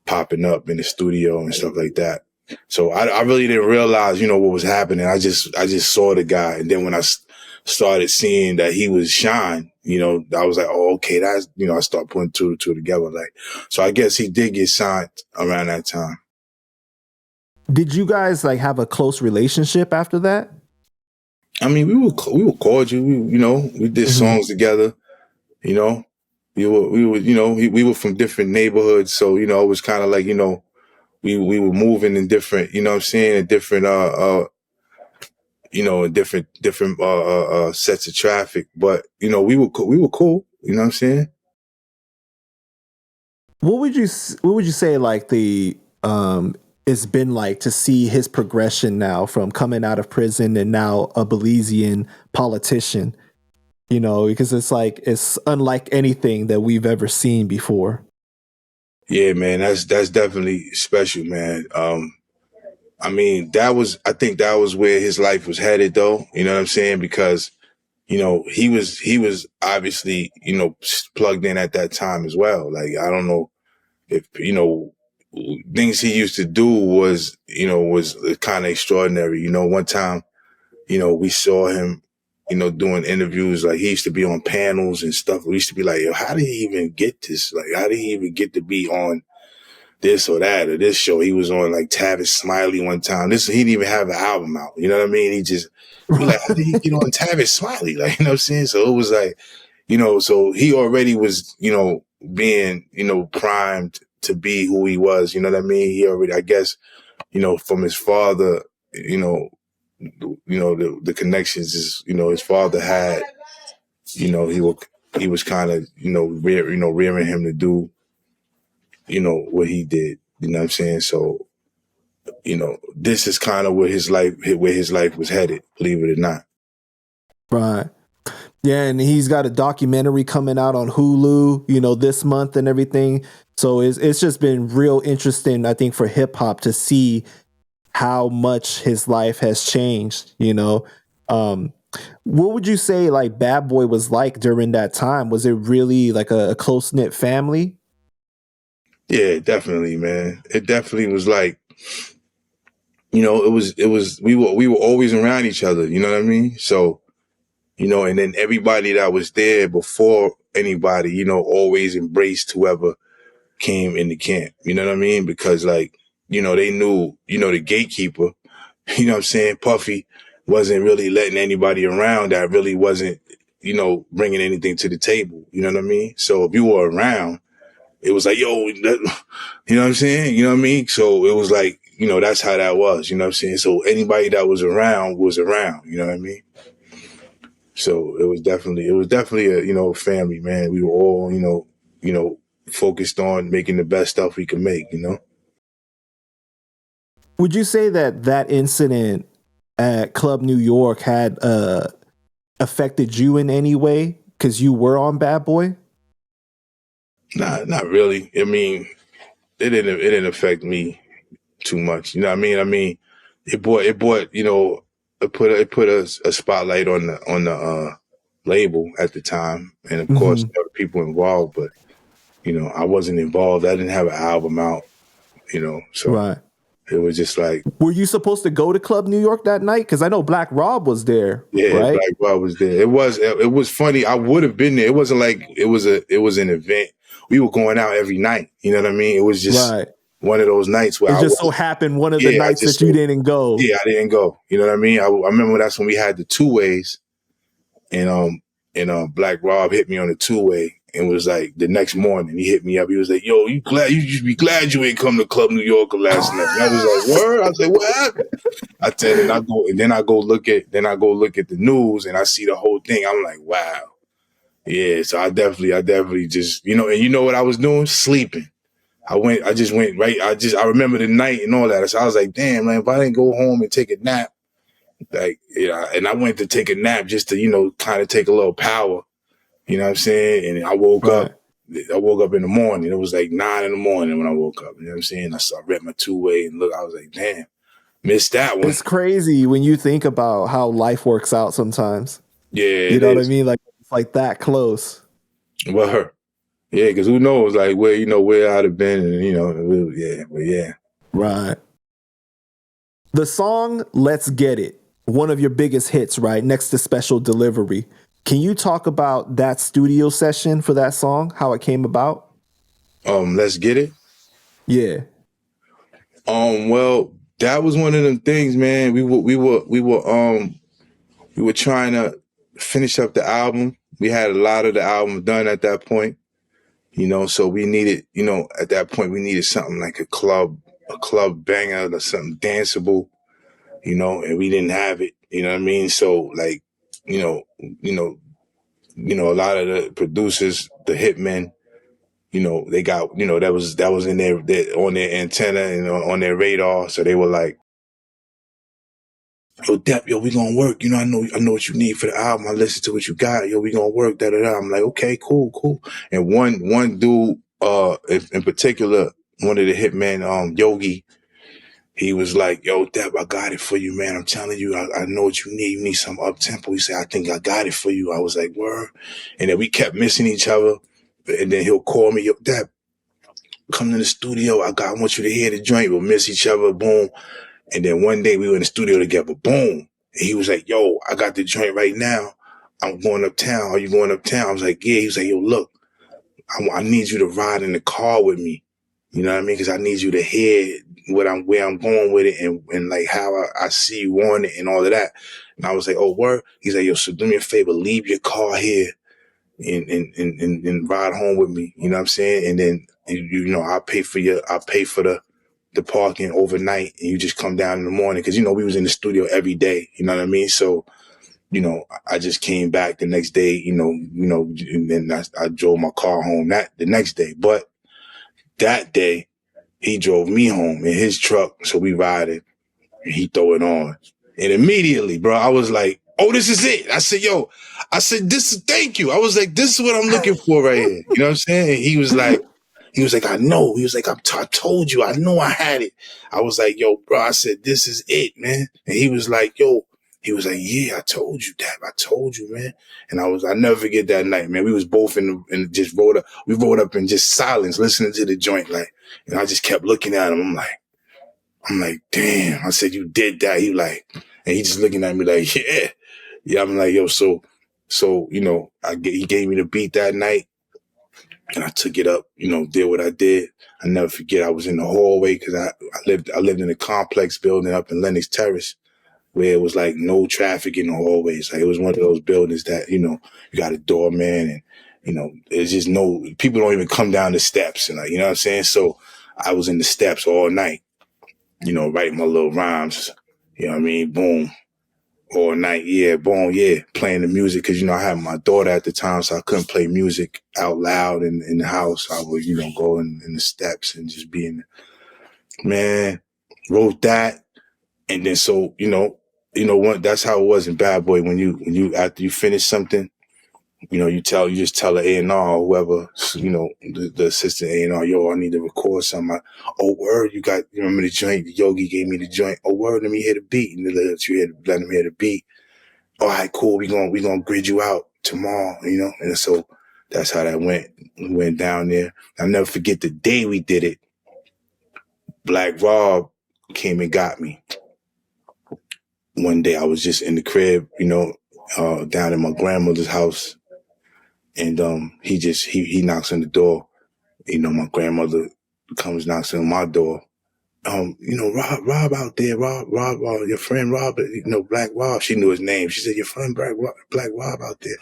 popping up in the studio and stuff like that. So I really didn't realize, what was happening. I just saw the guy. And then when I started seeing that he was Shine, I was like, oh, okay, that's, I started putting 2 and 2 together. Like, so I guess he did get signed around that time. Did you guys like have a close relationship after that? I mean, we were cordial. We did songs together. We were we were from different neighborhoods, so it was kind of like we were moving in different, in different different sets of traffic, but we were cool. You know what I'm saying? What would you say like the it's been like to see his progression now from coming out of prison and now a Belizean politician? Because it's unlike anything that we've ever seen before. Yeah, man, that's definitely special, man. I mean, I think that was where his life was headed, though. You know what I'm saying? Because he was obviously plugged in at that time as well. Like, I don't know if things he used to do was kind of extraordinary. One time, we saw him, doing interviews. Like, he used to be on panels and stuff. We used to be like, yo, how did he even get this? Like, how did he even get to be on this or that or this show? He was on like Tavis Smiley one time. He didn't even have an album out. You know what I mean? We like, how did he get on Tavis Smiley? Like, you know what I'm saying? So it was like, so he already was, being, primed to be who he was. You know what I mean? He already, I guess, from his father, the connections is, his father had, he was kind of, rearing him to do, what he did. You know what I'm saying? So, this is kind of where his life was headed, believe it or not. Right. Yeah, and he's got a documentary coming out on Hulu, this month and everything. So it's just been real interesting, I think, for hip hop to see how much his life has changed. What would you say like Bad Boy was like during that time? Was it really like a close-knit family? Yeah, definitely, man. It definitely was like, we were always around each other, you know what I mean? So, and then everybody that was there before anybody, always embraced whoever came in the camp, you know what I mean? Because like, they knew, the gatekeeper, you know what I'm saying? Puffy wasn't really letting anybody around that really wasn't, bringing anything to the table, you know what I mean? So if you were around, it was like, yo, you know what I'm saying? You know what I mean? So it was like, that's how that was, you know what I'm saying? So anybody that was around, you know what I mean? So it was definitely a, family, man. We were all, focused on making the best stuff we could make, Would you say that incident at Club New York had affected you in any way because you were on Bad Boy? Nah, not really. I mean, it didn't affect me too much. You know what I mean? I mean, it brought, it put a spotlight on the label at the time. And of course, there were people involved, but, I wasn't involved. I didn't have an album out, so Right. it was just like. Were you supposed to go to Club New York that night? Because I know Black Rob was there. Yeah, right? Black Rob was there. It was funny. I would have been there. It wasn't like it was an event. We were going out every night. You know what I mean? It was just one of those nights where it just so happened one of the nights that you didn't go. Yeah, I didn't go. You know what I mean? I remember that's when we had the 2-ways, and Black Rob hit me on the 2-way, and was like the next morning he hit me up. He was like, "Yo, you should be glad you ain't come to Club New York last night." And I was like, "Word?" I was like, "What happened?" I said, and I go look at the news, and I see the whole thing. I'm like, wow. Yeah, so I definitely just, and you know what I was doing? Sleeping. I just went right. I remember the night and all that. So I was like, damn, man, if I didn't go home and take a nap, like, and I went to take a nap just to, kind of take a little power, you know what I'm saying? And I woke up in the morning. It was like 9 a.m. when I woke up, you know what I'm saying? I read my 2-way and look, I was like, damn, missed that one. It's crazy when you think about how life works out sometimes. Yeah. You know what I mean? Like, it's like that close. Well, yeah, because who knows, like, where I'd have been, and, yeah. Right. The song Let's Get It, one of your biggest hits, right? Next to Special Delivery. Can you talk about that studio session for that song, how it came about? Let's Get It? Yeah. Well, that was one of them things, man. We were trying to finish up the album. We had a lot of the album done at that point, so we needed, at that point we needed something like a club banger or something danceable, and we didn't have it, you know what I mean? So like, a lot of the producers, the hitmen, they got, that was in their on their antenna and on their radar. So they were like, "Yo, Depp, we gonna work. I know what you need for the album. I listened to what you got. Yo, we gonna work, da da da." I'm like, okay, cool. And one dude, in particular, one of the hitmen, Yogi, he was like, "Yo, Depp, I got it for you, man. I'm telling you, I know what you need. You need some up tempo." He said, "I think I got it for you." I was like, "Word." And then we kept missing each other. And then he'll call me, "Yo, Depp, come to the studio. I want you to hear the joint." We'll miss each other, boom. And then one day we were in the studio together, boom. And he was like, "Yo, I got the joint right now. I'm going uptown. Are you going uptown?" I was like, "Yeah." He was like, "Yo, look, I need you to ride in the car with me. You know what I mean? Because I need you to hear where I'm going with it and like how I see you on it and all of that." And I was like, "Oh, word?" He's like, "Yo, so do me a favor, leave your car here. and ride home with me. You know what I'm saying? And then I pay for the parking overnight, and you just come down in the morning because we was in the studio every day. You know what I mean? So I just came back the next day. And then I drove my car home the next day. But that day he drove me home in his truck, so we riding. And he throw it on. And immediately, bro, I was like, oh, this is it. I said, thank you. I was like, this is what I'm looking for right here. You know what I'm saying? And he was like, I know. He was like, I told you. I know I had it. I was like, yo, bro, I said, this is it, man. And he was like, yeah, I told you that. I told you, man. And I never forget that night, man. We was both just we rode up in just silence, listening to the joint. Like, and I just kept looking at him. I'm like, damn. I said, you did that. He like, and he just looking at me like, yeah. Yeah, I'm like, yo, so he gave me the beat that night, and I took it up, did what I did. I never forget, I was in the hallway because I lived in a complex building up in Lenox Terrace where it was like no traffic in the hallways. Like it was one of those buildings that, you got a doorman and, there's just people don't even come down the steps and you know what I'm saying? So I was in the steps all night, writing my little rhymes, you know what I mean? Boom. All night, yeah, boom, yeah, playing the music because I had my daughter at the time, so I couldn't play music out loud in the house. I would, go in the steps and just be in. Man, wrote that, and then so that's how it was in Bad Boy. When you after you finish something, you just tell the A&R or whoever, the assistant A&R, yo, I need to record something. Oh, word, you remember the joint? Yogi gave me the joint. Oh, word, let me hear the beat. And let him hear the beat. All right, cool. We gonna grid you out tomorrow, And so that's how that went. We went down there. I'll never forget the day we did it. Black Rob came and got me. One day I was just in the crib, down in my grandmother's house. And he knocks on the door. My grandmother knocks on my door. Rob out there, Rob, your friend Rob, Black Rob. She knew his name. She said, your friend Black Rob out there.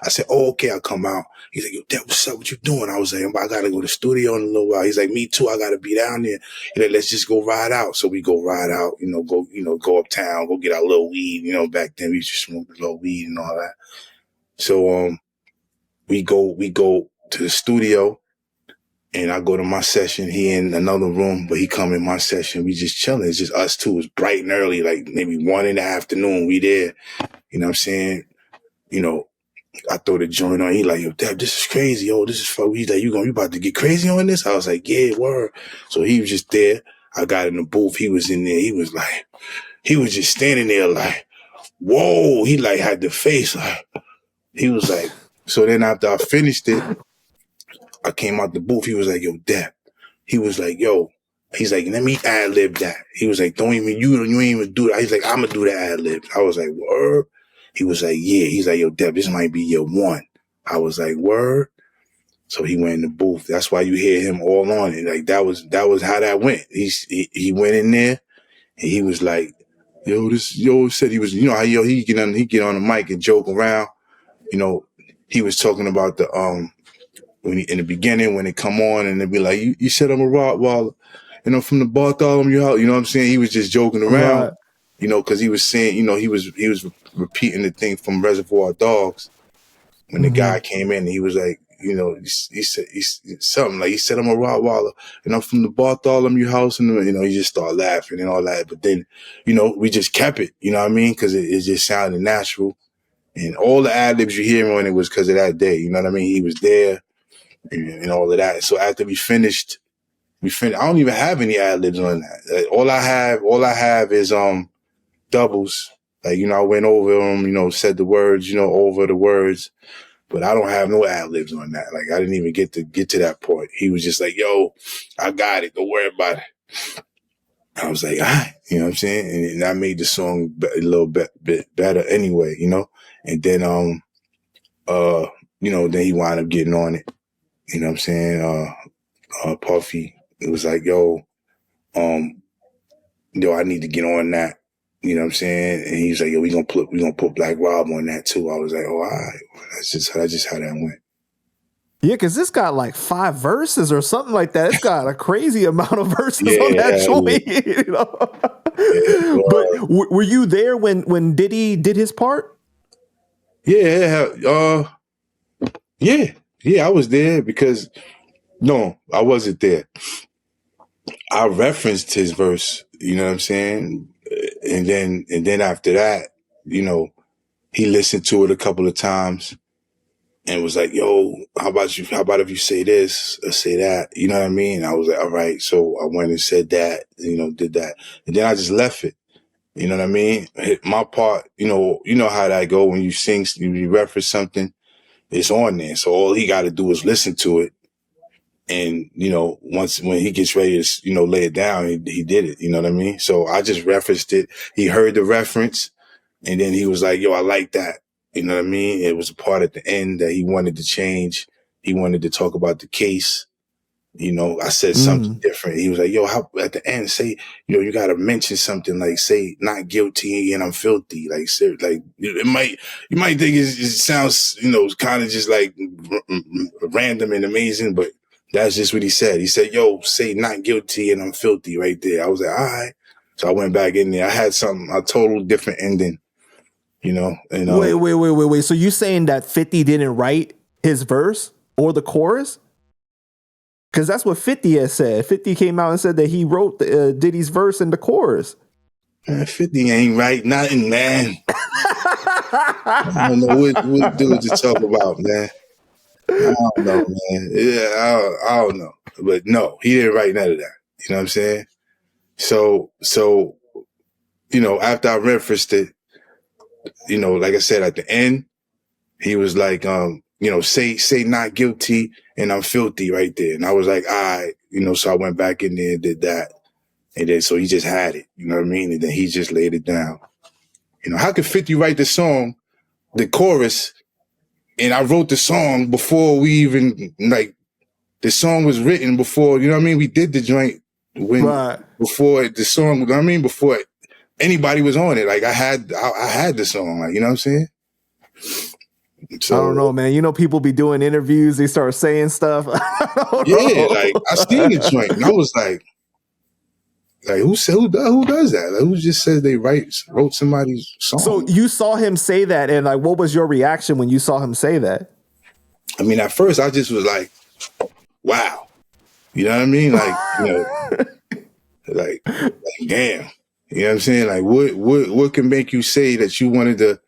I said, oh, okay, I'll come out. He's like, yo, Dad, what's up? What you doing? I was like, I gotta go to the studio in a little while. He's like, me too. I gotta be down there. He's like, let's just go ride out. So we go ride out, go uptown, go get our little weed. Back then we used to smoke a little weed and all that. So, we go to the studio. And I go to my session. He in another room, but he come in my session. We just chilling. It's just us two. It's bright and early, like maybe 1 in the afternoon. We there. You know what I'm saying? I throw the joint on. He like, yo, Dad, this is crazy. Yo, this is fun. He's like, you about to get crazy on this? I was like, yeah, word. So he was just there. I got in the booth. He was in there. He was just standing there like, whoa. He like had the face like, he was like, so then after I finished it, I came out the booth. He was like, yo, Dad. He was like, yo, he's like, let me ad-lib that. He was like, you ain't even do that. He's like, I'm going to do the ad-libs. I was like, word? He was like, yeah. He's like, yo, Deb, this might be your one. I was like, word? So he went in the booth. That's why you hear him all on it. Like, that was how that went. He went in there and he was like, said he was, how he get on the mic and joke around. He was talking about the, in the beginning when it come on and they'd be like, you said I'm a Rottweiler, from the Bartholomew house, you know what I'm saying? He was just joking around, because he was saying, he was repeating the thing from Reservoir Dogs when the guy came in and he was like, he said something like, he said I'm a Rottweiler and I'm from the Bartholomew house, and he just started laughing and all that. But then, we just kept it, you know what I mean? Because it just sounded natural, and all the ad-libs you hear on it was because of that day, you know what I mean? He was there. And all of that. So after we finished. I don't even have any ad libs on that. All I have is doubles. Like I went over them. Said the words. Over the words. But I don't have no ad libs on that. Like I didn't even get to that point. He was just like, "Yo, I got it. Don't worry about it." I was like, "All right," you know what I'm saying, and that made the song a little bit better anyway. And then then he wound up getting on it. You know what I'm saying? Puffy, it was like, yo, I need to get on that. You know what I'm saying? And he's like, yo, we gonna put Black Rob on that too. I was like, oh, all right. That's just how that went. Yeah, because this got like 5 verses or something like that. It's got a crazy amount of verses on Yeah, that hell yeah. joint. You know? Yeah, But well, were you there when Diddy did his part? yeah, yeah, yeah, I was there because no, I wasn't there. I referenced his verse, you know what I'm saying? And then after that, you know, he listened to it a couple of times and was like, yo, how about if you say this or say that? You know what I mean? I was like, all right. So I went and said that, did that. And then I just left it. You know what I mean? My part, you know how that go when you sing, you reference something, it's on there. So all he got to do is listen to it. And, once when he gets ready to, lay it down, he did it. You know what I mean? So I just referenced it. He heard the reference and then he was like, yo, I like that. You know what I mean? It was a part at the end that he wanted to change. He wanted to talk about the case. I said something different. He was like, yo, how at the end say, you got to mention something like say not guilty and I'm filthy. Like, you might think it sounds, kind of just like random and amazing, but that's just what he said. He said, yo, say not guilty and I'm filthy right there. I was like, all right. So I went back in there. I had a total different ending, and, Wait. So you saying that 50 didn't write his verse or the chorus? Because that's what 50 has said. 50 came out and said that he wrote Diddy's verse and the chorus. Man, 50 ain't right nothing, man. I don't know what dude to talk about, man. I don't know, man. Yeah, I don't know. But no, he didn't write none of that. You know what I'm saying? So, after I referenced it, like I said, at the end, he was like, say not guilty and I'm filthy right there. And I was like, all right, so I went back in there and did that. And then, so he just had it, you know what I mean? And then he just laid it down. How could 50 write the song, the chorus, and I wrote the song before we even, the song was written before, you know what I mean? We did the joint before the song, you know what I mean? Before anybody was on it. Like I had the song, like, you know what I'm saying? So, I don't know, man. People be doing interviews. They start saying stuff. Yeah, like I seen the joint and I was like who does that? Like, who just says they wrote somebody's song? So you saw him say that, and like, what was your reaction when you saw him say that? I mean, at first I just was like, wow. You know what I mean? Like, like damn. You know what I'm saying? Like what can make you say that you wanted to,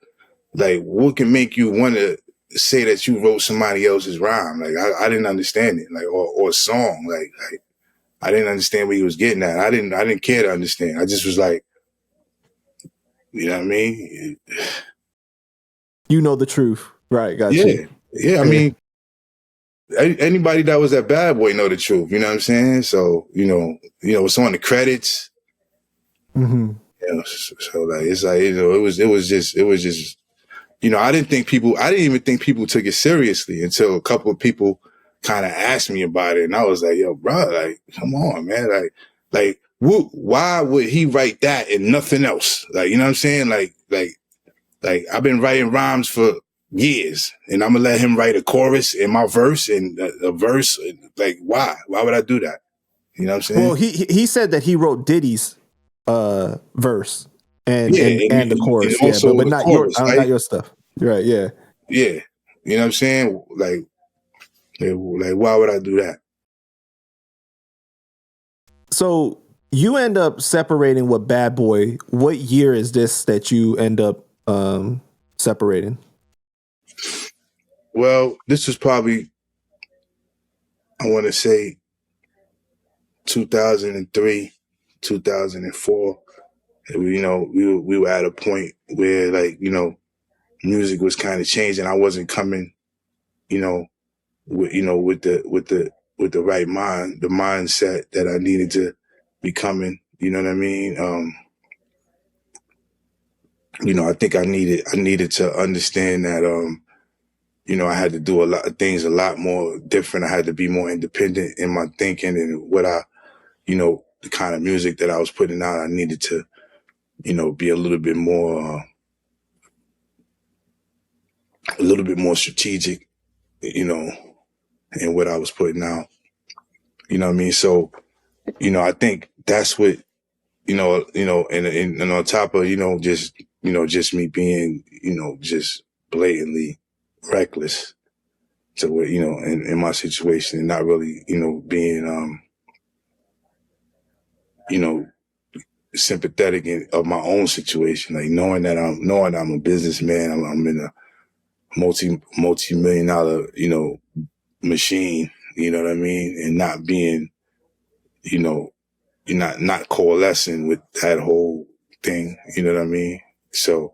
like, what can make you want to say that you wrote somebody else's rhyme? Like I didn't understand it. Like or song. Like I didn't understand what he was getting at. I didn't care to understand. I just was like, you know what I mean? You know the truth. Right, got Yeah. you. Yeah, I mean, anybody that was that bad boy know the truth. You know what I'm saying? So, it's on the credits. Mm-hmm. So like, it's like, it was just, I didn't even think people took it seriously until a couple of people kind of asked me about it. And I was like, yo, bro, like, come on, man. Like, why would he write that and nothing else? Like, you know what I'm saying? Like I've been writing rhymes for years and I'm gonna let him write a chorus in my verse and a verse. Like, why? Why would I do that? You know what I'm saying? Well, he said that he wrote Diddy's verse and the chorus, and also but the not chorus, right? not your stuff. Right, yeah. Yeah. You know what I'm saying? Like, why would I do that? So you end up separating with Bad Boy. What year is this that you end up separating? Well, this was probably, I want to say 2003, 2004. We were at a point where, like, music was kind of changing. I wasn't coming, with the right the mindset that I needed to be coming. You know what I mean? I think I needed to understand that, I had to do a lot of things a lot more different. I had to be more independent in my thinking and what the kind of music that I was putting out. I needed to, be a little bit more strategic, in what I was putting out. You know what I mean? So, I think that's what, and on top of, just me being, just blatantly reckless to where, in my situation and not really, being, sympathetic of my own situation, like knowing I'm a businessman, I'm in a multi-million dollar, machine, you know what I mean? And not being, not coalescing with that whole thing, you know what I mean? So,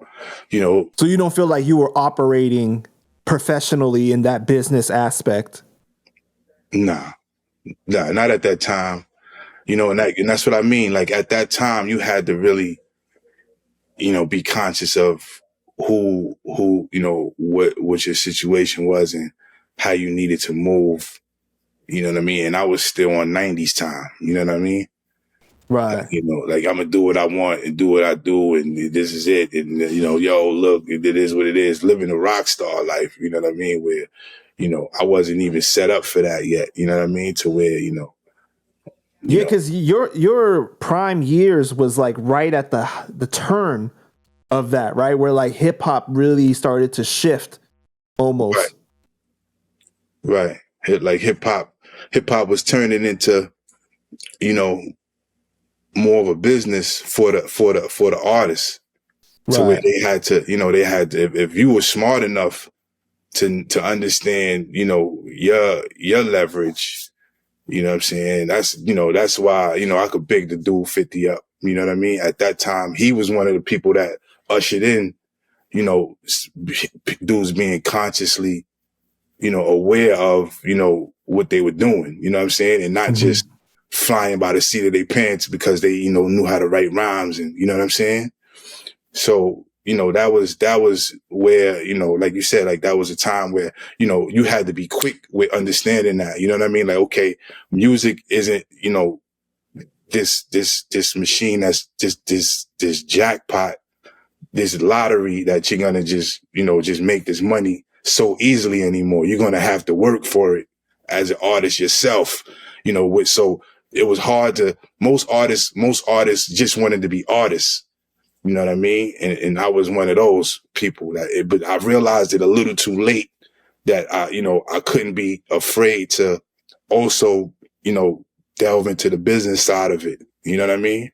So you don't feel like you were operating professionally in that business aspect? nah, not at that time, and that's what I mean. Like at that time you had to really, be conscious of what your situation was and how you needed to move, you know what I mean? And I was still on 90s time, you know what I mean? Right. Like I'm gonna do what I want and do what I do, and this is it. And yo, look, it is what it is. Living a rock star life, you know what I mean? Where, I wasn't even set up for that yet. You know what I mean? To where, Yeah, because your prime years was like right at the turn of that, right? Where like hip hop really started to shift almost. Right. Like hip hop was turning into, more of a business for the artists. To where they had to, if you were smart enough to understand, your leverage, you know what I'm saying? That's why, I could big the dude 50 up. You know what I mean? At that time, he was one of the people that ushered in, dudes being consciously, aware of, what they were doing, you know what I'm saying? And not just flying by the seat of their pants because they, knew how to write rhymes and, you know what I'm saying? So, that was where, like you said, like that was a time where, you had to be quick with understanding that, you know what I mean? Like, okay, music isn't, this machine that's just this jackpot, this lottery that you're gonna just make this money so easily anymore. You're gonna have to work for it as an artist yourself, so it was hard to most artists just wanted to be artists. You know what I mean? And I was one of those people but I realized it a little too late that I couldn't be afraid to also, delve into the business side of it. You know what I mean?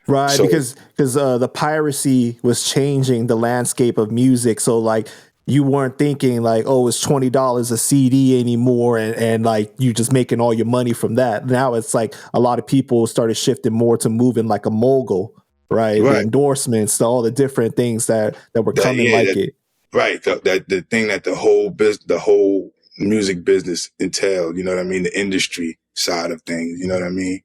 Right, So, because the piracy was changing the landscape of music. So like you weren't thinking like, oh, it's $20 a CD anymore, and like you just making all your money from that. Now it's like a lot of people started shifting more to moving like a mogul, right? The right. endorsements, all the different things that were coming it. Right. The thing that the whole music business entailed, you know what I mean? The industry side of things, you know what I mean?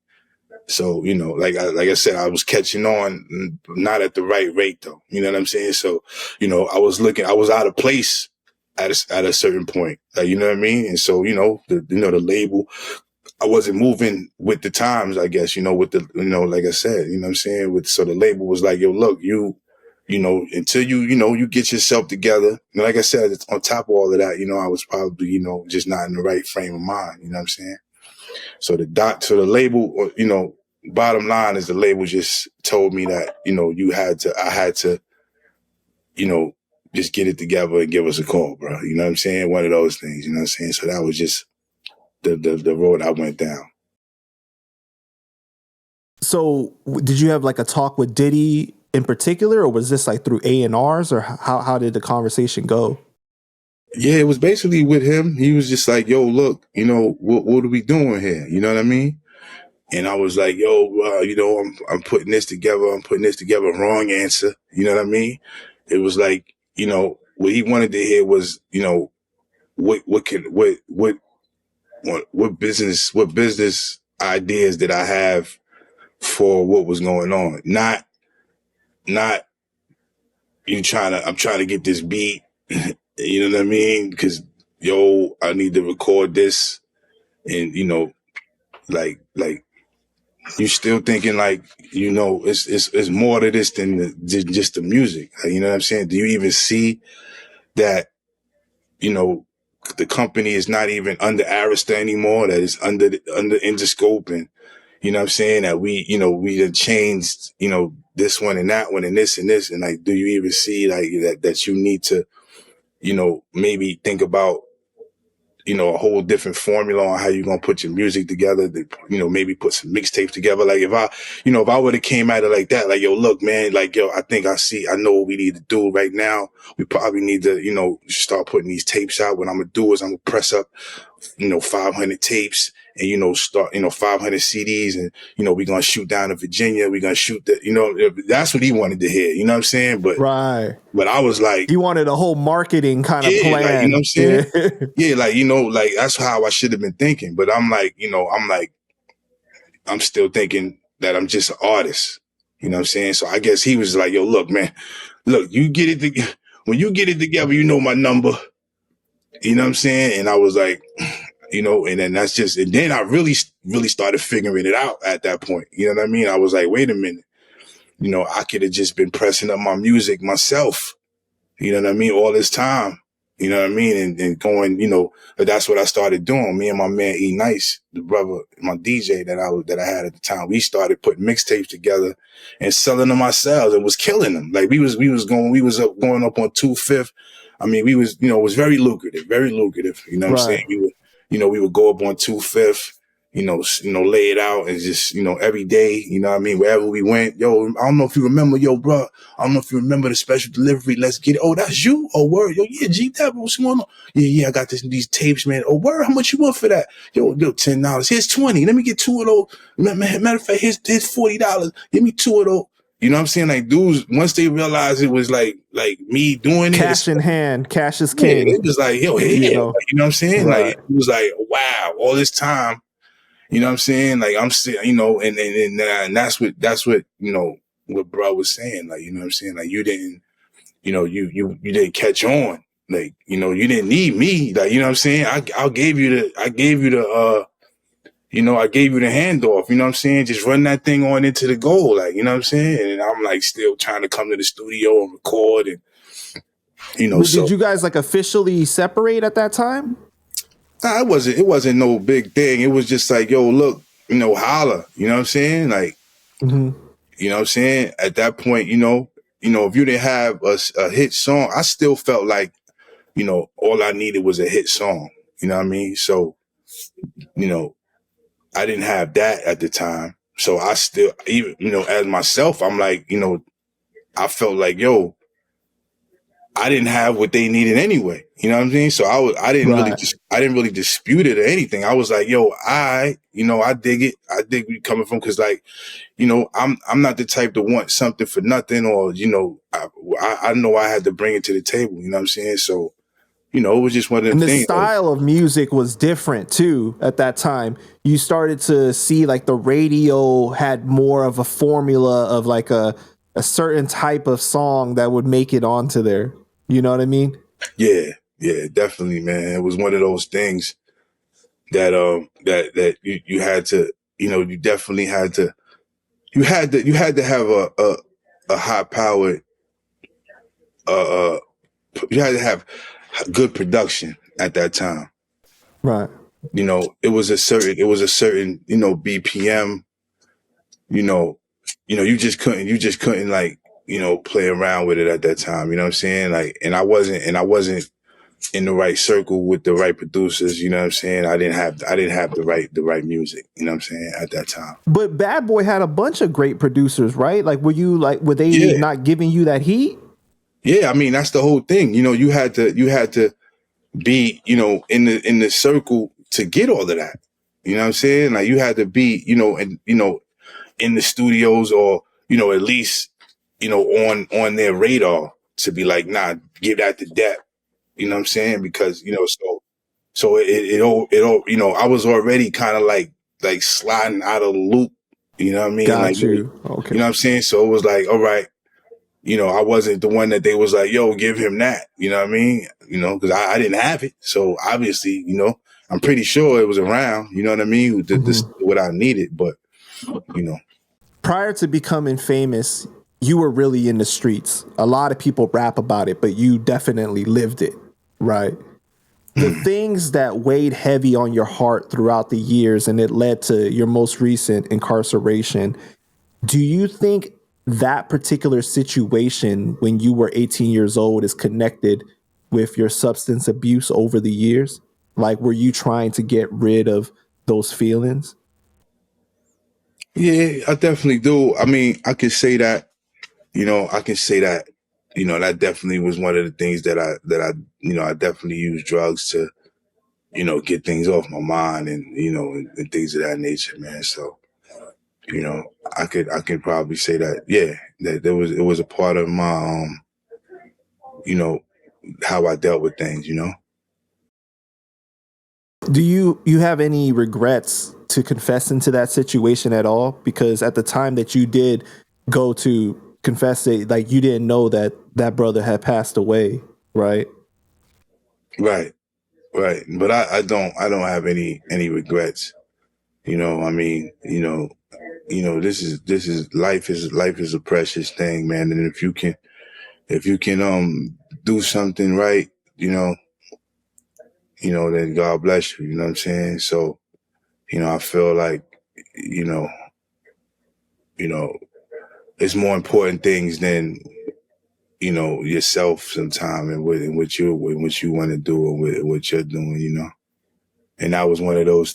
So, like I said, I was catching on, not at the right rate though. You know what I'm saying? So, I was out of place at a certain point, you know what I mean? And so, the label, I wasn't moving with the times, I guess, with the, like I said, you know what I'm saying? So the label was like, yo, look, until you get yourself together. And like I said, on top of all of that, I was probably, just not in the right frame of mind. You know what I'm saying? So the label, bottom line is the label just told me that, I had to, just get it together and give us a call, bro. You know what I'm saying? One of those things, you know what I'm saying? So that was just the road I went down. So did you have like a talk with Diddy in particular, or was this like through A&Rs, or how did the conversation go? Yeah, it was basically with him. He was just like, yo, look, what are we doing here? You know what I mean? And I was like, yo, I'm putting this together. I'm putting this together. Wrong answer. You know what I mean? It was like, what he wanted to hear was, what business ideas did I have for what was going on? Not I'm trying to get this beat. You know what I mean? Because, I need to record this. And, like, you still thinking like, it's more to this than just the music. You know what I'm saying? Do you even see that, the company is not even under Arista anymore, that is under Interscope, and you know what I'm saying, that we, you know, we done changed, you know, this one and that one and this, and like, do you even see like that you need to, you know, maybe think about, you know, a whole different formula on how you're going to put your music together, to, you know, maybe put some mixtapes together. Like if I would have came at it like that, like, yo, look, man, like, yo, I know what we need to do right now. We probably need to, you know, start putting these tapes out. What I'm going to do is I'm going to press up, you know, 500 tapes and, you know, start, you know, 500 CDs, and, you know, we're going to shoot down to Virginia. We're going to shoot you know, that's what he wanted to hear. You know what I'm saying? But I was like, he wanted a whole marketing kind of plan. Like, you know what I'm saying? Yeah, like, you know, like that's how I should have been thinking. But I'm like, you know, I'm still thinking that I'm just an artist. You know what I'm saying? So I guess he was like, yo, look, man, look, when you get it together, you know my number. You know what I'm saying? And I was like, you know, and then and then I really started figuring it out at that point. You know what I mean? I was like, wait a minute, you know, I could have just been pressing up my music myself. You know what I mean? All this time, you know what I mean? And going, you know, but that's what I started doing. Me and my man E Nice, the brother, my DJ that I had at the time, we started putting mixtapes together and selling them ourselves. It was killing them. Like we was going up on 2/5. I mean, we was, you know, it was very lucrative. You know what I'm saying? We would go up on 2/5. You know, lay it out and just, you know, every day, you know what I mean? Wherever we went, yo, I don't know if you remember, yo, bro, I don't know if you remember the special delivery. Let's get it. Oh, that's you? Oh, word. Yo, yeah, G-Dep, what's going on? Yeah, I got these tapes, man. Oh, word, how much you want for that? Yo, $10. Here's 20. Let me get 2 of those. Matter of fact, here's $40. Give me 2 of those. You know what I'm saying? Like, dudes, once they realized it was like me doing it. Cash in hand, cash is king. It was like, yo, hey, you know what I'm saying? Right. Like, it was like, wow, all this time. You know what I'm saying? Like I'm still, you know, and that's what, you know, what bro was saying. Like, you know what I'm saying? Like you didn't, you know, you didn't catch on. Like, you know, you didn't need me. Like, you know what I'm saying? I gave you the handoff, you know what I'm saying? Just run that thing on into the goal. Like, you know what I'm saying? And I'm like still trying to come to the studio and record and, you know, did you guys like officially separate at that time? Nah, it wasn't no big thing. It was just like, yo, look, you know, holla. You know what I'm saying? Like, you know what I'm saying? At that point, you know, if you didn't have a hit song, I still felt like, you know, all I needed was a hit song. You know what I mean? So, you know, I didn't have that at the time. So I still, even, you know, as myself, I'm like, you know, I felt like, yo, I didn't have what they needed anyway. You know what I'm saying? So I didn't really dispute it or anything. I was like, yo, you know, I dig it. I dig where you're coming from. Cause like, you know, I'm not the type to want something for nothing, or, you know, I know I had to bring it to the table. You know what I'm saying? So, you know, it was just one of them things. And the style of music was different too at that time. You started to see like the radio had more of a formula of like a certain type of song that would make it onto there. You know what I mean? Yeah, definitely, man. It was one of those things that that you had to, you know, you definitely had to, you had to have a high powered, you had to have good production at that time. Right. You know, it was a certain, you know, BPM, you know, you just couldn't like, you know, play around with it at that time. You know what I'm saying? Like, and I wasn't in the right circle with the right producers. You know what I'm saying? I didn't have the right music. You know what I'm saying? At that time. But Bad Boy had a bunch of great producers, right? Like, were they not giving you that heat? Yeah. I mean, that's the whole thing. You know, you had to be, you know, in the circle to get all of that. You know what I'm saying? Like you had to be, you know, and, you know, in the studios, or, you know, at least, you know, on their radar to be like, nah, give that to Depp. You know what I'm saying? Because, you know, so it all, you know, I was already kind of like sliding out of the loop. You know what I mean? Got like, you. Okay. You know what I'm saying? So it was like, all right, you know, I wasn't the one that they was like, yo, give him that. You know what I mean? You know, because I didn't have it. So obviously, you know, I'm pretty sure it was around. You know what I mean? What I needed, but, you know. Prior to becoming famous, you were really in the streets. A lot of people rap about it, but you definitely lived it, right? the things that weighed heavy on your heart throughout the years and it led to your most recent incarceration, do you think that particular situation when you were 18 years old is connected with your substance abuse over the years? Like, were you trying to get rid of those feelings? Yeah, I definitely do. I mean, I can say that, I can say that, that definitely was one of the things I definitely used drugs to, get things off my mind and, and things of that nature, man. So, you know, I could probably say that, yeah, that it was a part of my, you know, how I dealt with things. Do you have any regrets to confess into that situation at all? Because at the time that you did go to confess it, like you didn't know that that brother had passed away, right? Right, right. But I don't have any regrets. I mean, life is a precious thing, man. And if you can do something right, then God bless you. You know what I'm saying? So, I feel like, you know, you know, it's more important things than, yourself sometime and what you want to do and what you're doing. And that was one of those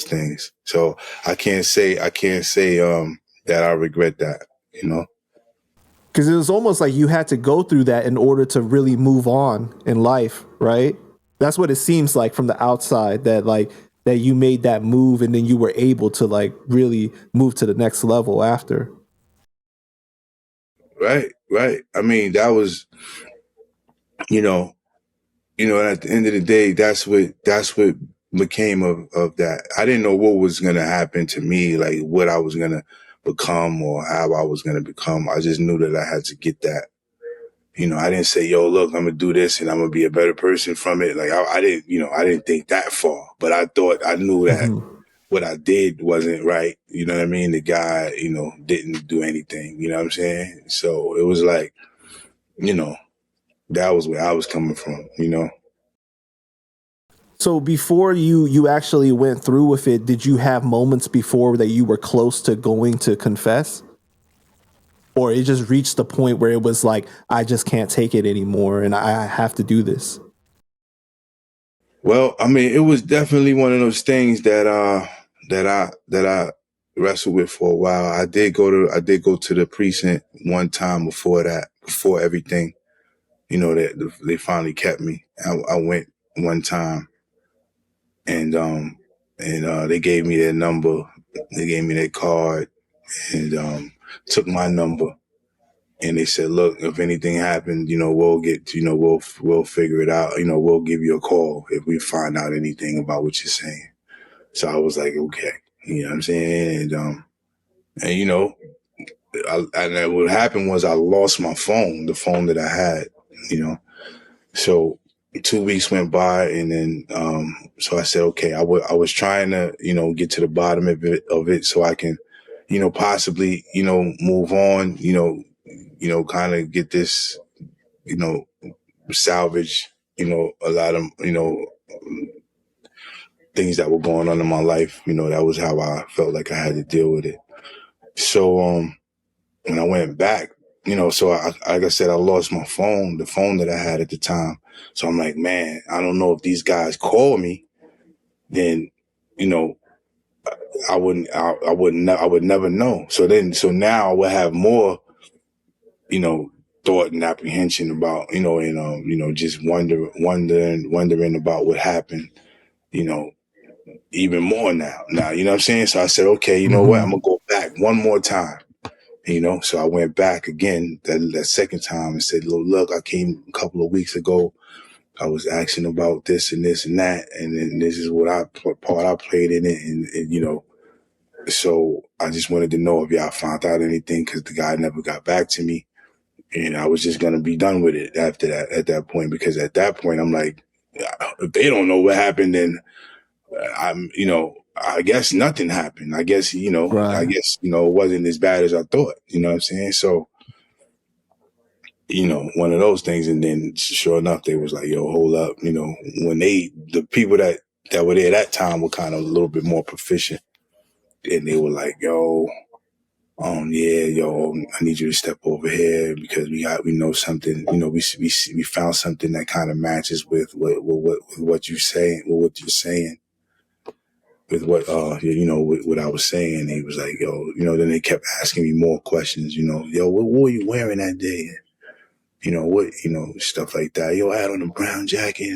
things. So I can't say that I regret that, you know. Because it was almost like you had to go through that in order to really move on in life, right? That's what it seems like from the outside, that like that you made that move and then you were able to like really move to the next level after. Right, right. I mean, that was, you know, and at the end of the day, that's what became of that. I didn't know what was gonna happen to me, like what I was gonna become or how I was gonna become. I just knew that I had to get that. I didn't say, yo, look, I'm gonna do this and I'm gonna be a better person from it. Like I didn't, I didn't think that far, but I knew that Mm-hmm. what I did wasn't right. You know what I mean? The guy, didn't do anything. You know what I'm saying? So it was like, you know, that was where I was coming from. So before you actually went through with it, did you have moments before that you were close to going to confess? Or it just reached the point where it was like, I just can't take it anymore and I have to do this? Well, I mean, it was definitely one of those things that I wrestled with for a while. I did go to the precinct one time before that, before everything, that they finally kept me. I went one time and they gave me their number, they gave me their card and took my number. And they said, look, if anything happened, we'll get, we'll figure it out. We'll give you a call if we find out anything about what you're saying. So I was like, okay, you know what I'm saying? And and then what happened was I lost my phone, the phone that I had, you know. So 2 weeks went by and then, so I said, okay, I was trying to, get to the bottom of it so I can, possibly, move on, kind of get this, you know, salvage, a lot of, things that were going on in my life. That was how I felt like I had to deal with it. So, when I went back, so like I said, I lost my phone, the phone that I had at the time. So I'm like, man, I don't know if these guys call me, then, you know, I would never know. So now I would have more, thought and apprehension about, and, just wondering about what happened, you know, even more now, you know what I'm saying? So I said, okay, you know what? I'm Mm-hmm. gonna go back one more time, So I went back again that second time and said, look, I came a couple of weeks ago. I was asking about this and this and that, and then this is what part I played in it, and so I just wanted to know if y'all found out anything because the guy never got back to me, and I was just gonna be done with it after that. At that point, because at that point I'm like, if they don't know what happened, then I guess nothing happened. I Right. guess, it wasn't as bad as I thought. You know what I'm saying? So one of those things. And then sure enough, they was like, yo, hold up. When the people that were there that time were kind of a little bit more proficient, and they were like, yo, yeah, yo, I need you to step over here because we know something, we found something that kind of matches with what you're saying, with what I was saying. And he was like, yo, then they kept asking me more questions, yo, what were you wearing that day? What, stuff like that. Yo, I had on a brown jacket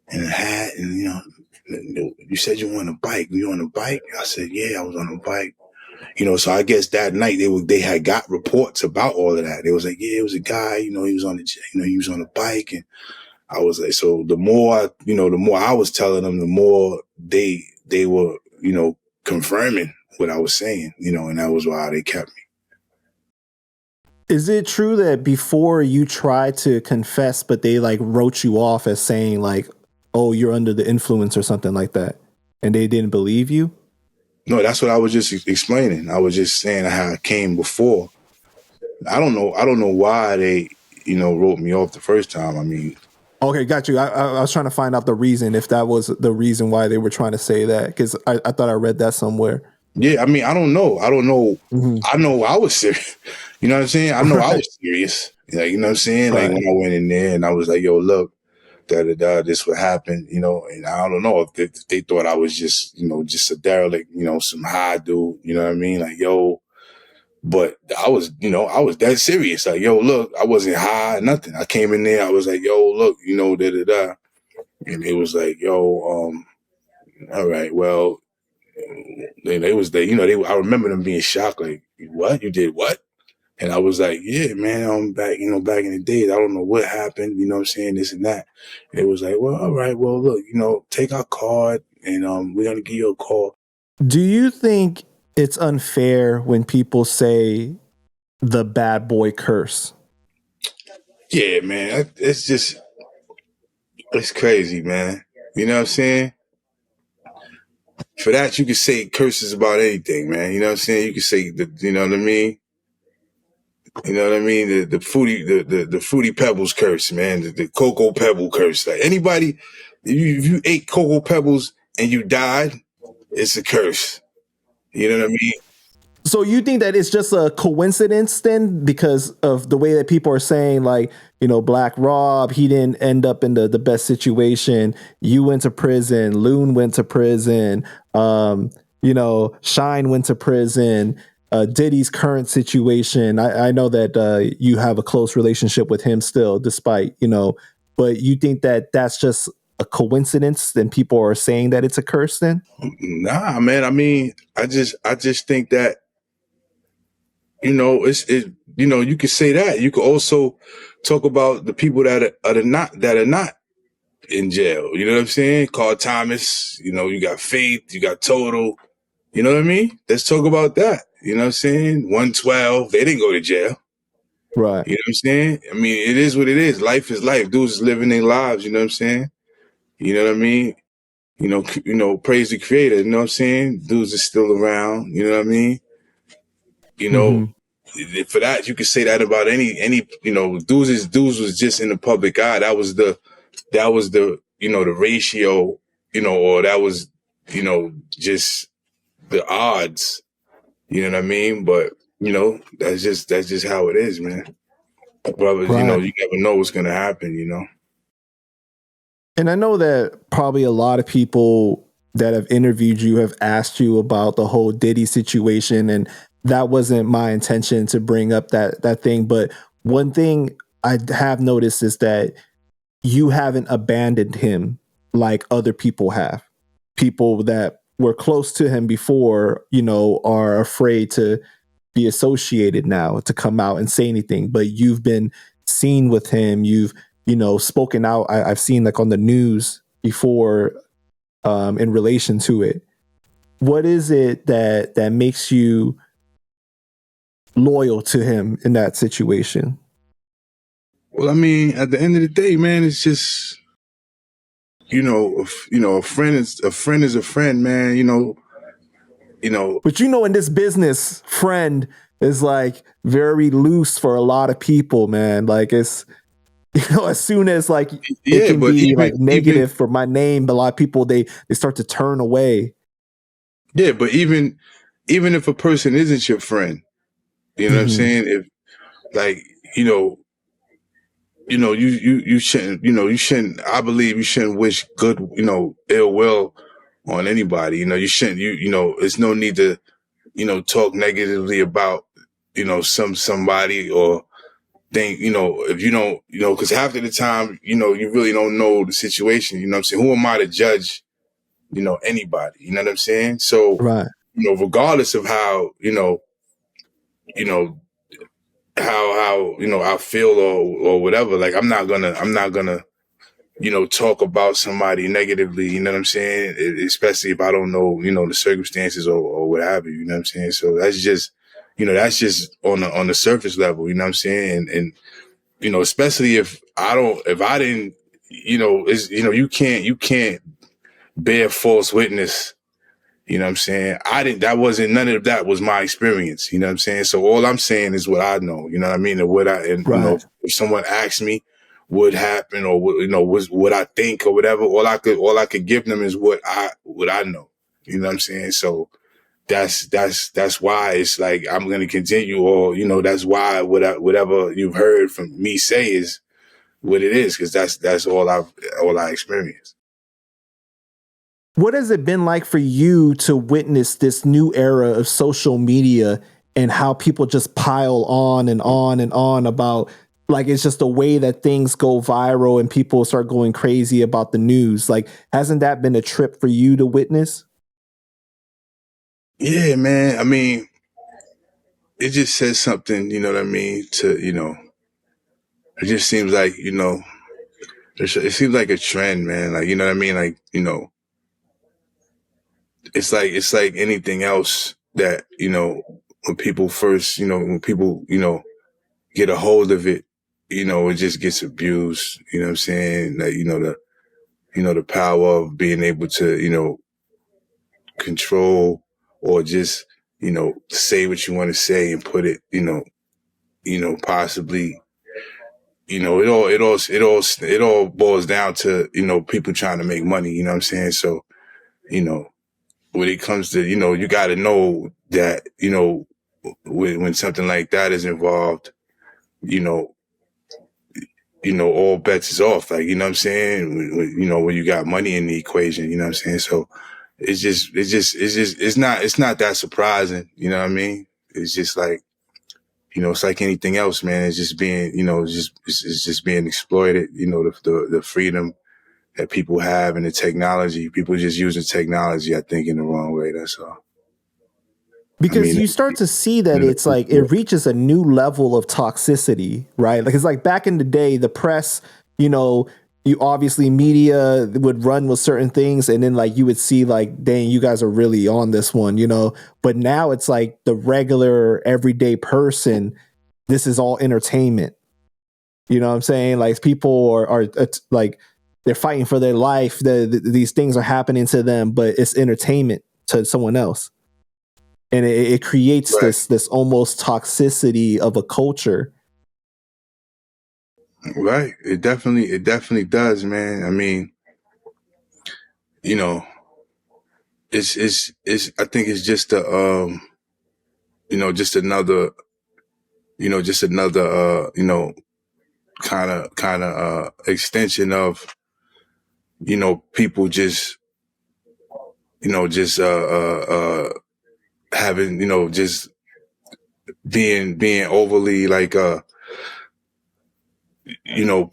and a hat, and you said you were on a bike. Were you on a bike? I said, yeah, I was on a bike. So I guess that night they had got reports about all of that. They was like, yeah, it was a guy, he was on he was on a bike. And I was like, so the more I was telling them, the more they were, confirming what I was saying, and that was why they kept me. Is it true that before you tried to confess, but they like wrote you off as saying like, oh, you're under the influence or something like that, and they didn't believe you? No, that's what I was just explaining. I was just saying how I came before. I don't know why they, wrote me off the first time. I mean, okay, got you. I was trying to find out the reason, if that was the reason why they were trying to say that, because I thought I read that somewhere. Yeah, I mean, I don't know. Mm-hmm. I know I was serious. You know what I'm saying? I know I was serious. Like, you know what I'm saying? Like when I went in there and I was like, yo, look, this would happen, and I don't know if they thought I was just, just a derelict, some high dude, you know what I mean? Like, yo, but I was that serious. Like, yo, look, I wasn't high, nothing. I came in there, I was like, yo, look, And it was like, yo, all right, well, I remember them being shocked, like, what? You did what? And I was like, yeah, man, back in the days, I don't know what happened, you know what I'm saying, this and that. And it was like, well, all right, well, look, take our card and we're going to give you a call. Do you think it's unfair when people say the bad boy curse? Yeah, man, it's crazy, man. You know what I'm saying? For that, you can say curses about anything, man. You know what I'm saying? You can say, you know what I mean? You know what I mean? The fruity pebbles curse, man. The cocoa pebble curse. Like anybody, if you ate cocoa pebbles and you died, it's a curse. You know what I mean? So you think that it's just a coincidence then, because of the way that people are saying, like, Black Rob, he didn't end up in the best situation. You went to prison. Loon went to prison. Shine went to prison. Diddy's current situation. I know that you have a close relationship with him still, despite, but you think that that's just a coincidence, then people are saying that it's a curse then? Nah, man. I mean, I just think that, you could say that. You could also talk about the people that are not in jail. You know what I'm saying? Carl Thomas, you got Faith, you got Total. You know what I mean? Let's talk about that. You know what I'm saying? 112, they didn't go to jail. Right. You know what I'm saying? I mean, it is what it is. Life is life. Dudes is living their lives. You know what I'm saying? You know what I mean? Praise the creator. You know what I'm saying? Dudes are still around. You know what I mean? For that, you could say that about any, dudes was just in the public eye. That was the, the ratio, or that was, just the odds. You know what I mean? But, that's just how it is, man. Brothers, right. You never know what's going to happen, And I know that probably a lot of people that have interviewed you have asked you about the whole Diddy situation, and that wasn't my intention to bring up that thing. But one thing I have noticed is that you haven't abandoned him like other people have. People that were close to him before, are afraid to be associated now, to come out and say anything. But you've been seen with him. You've spoken out. I've seen like on the news before, in relation to it. What is it that makes you loyal to him in that situation? Well, I mean, at the end of the day, man, it's just, a friend is a friend, man. But in this business, friend is like very loose for a lot of people, man. Like it's as soon as like it Yeah, can but be like even negative for my name, a lot of people they start to turn away. yeah, but even if a person isn't your friend, you know what I'm Mm-hmm. saying? If like, you know, you shouldn't, you shouldn't, I believe you shouldn't wish good, ill will on anybody. You shouldn't, there's no need to, talk negatively about, somebody or think, if you don't, cause half of the time, you really don't know the situation. You know what I'm saying? Who am I to judge, anybody? You know what I'm saying? So, Right. regardless of how, you know, how I feel or whatever. Like I'm not gonna talk about somebody negatively. You know what I'm saying? Especially if I don't know the circumstances or what have you. You know what I'm saying? So that's just on the surface level. You know what I'm saying? And especially if I didn't is you can't bear false witness. You know what I'm saying? None of that was my experience. You know what I'm saying? So all I'm saying is what I know. You know what I mean? Right. If someone asks me what happened or was what I think or whatever, all I could give them is what I know. You know what I'm saying? So that's why it's like I'm going to continue, or that's why whatever you've heard from me say is what it is, because that's all I experienced. What has it been like for you to witness this new era of social media and how people just pile on and on and on about like it's just a way that things go viral and people start going crazy about the news? Like, hasn't that been a trip for you to witness? Yeah, man. I mean, it just says something, you know what I mean? It just seems like, it seems like a trend, man. Like, you know what I mean? Like, it's like anything else that, when people first, when people, get a hold of it, it just gets abused. You know what I'm saying? Like, the power of being able to, control or just, say what you want to say and put it, possibly, it all boils down to, people trying to make money, you know what I'm saying? So, you know, when it comes to, you got to know that, when something like that is involved, you know, all bets is off. Like, you know what I'm saying? When you got money in the equation, you know what I'm saying? So it's not that surprising. You know what I mean? It's just like, it's like anything else, man. It's just being, it's just being exploited. The freedom that people have and the technology. People just using technology, I think, in the wrong way. That's all. I Because mean, you start to see that yeah, it's like it reaches a new level of toxicity, right? Like it's like back in the day, the press, you know, you obviously media would run with certain things, and then like you would see like, dang, you guys are really on this one, you know. But now it's like the regular everyday person. This is all entertainment. You know what I'm saying? Like people are like they're fighting for their life. These things are happening to them, but it's entertainment to someone else, and it creates right, this almost toxicity of a culture. right. It definitely does, man. I mean, you know, it's. I think it's just just another, kind of extension of, people just, having, just being overly like,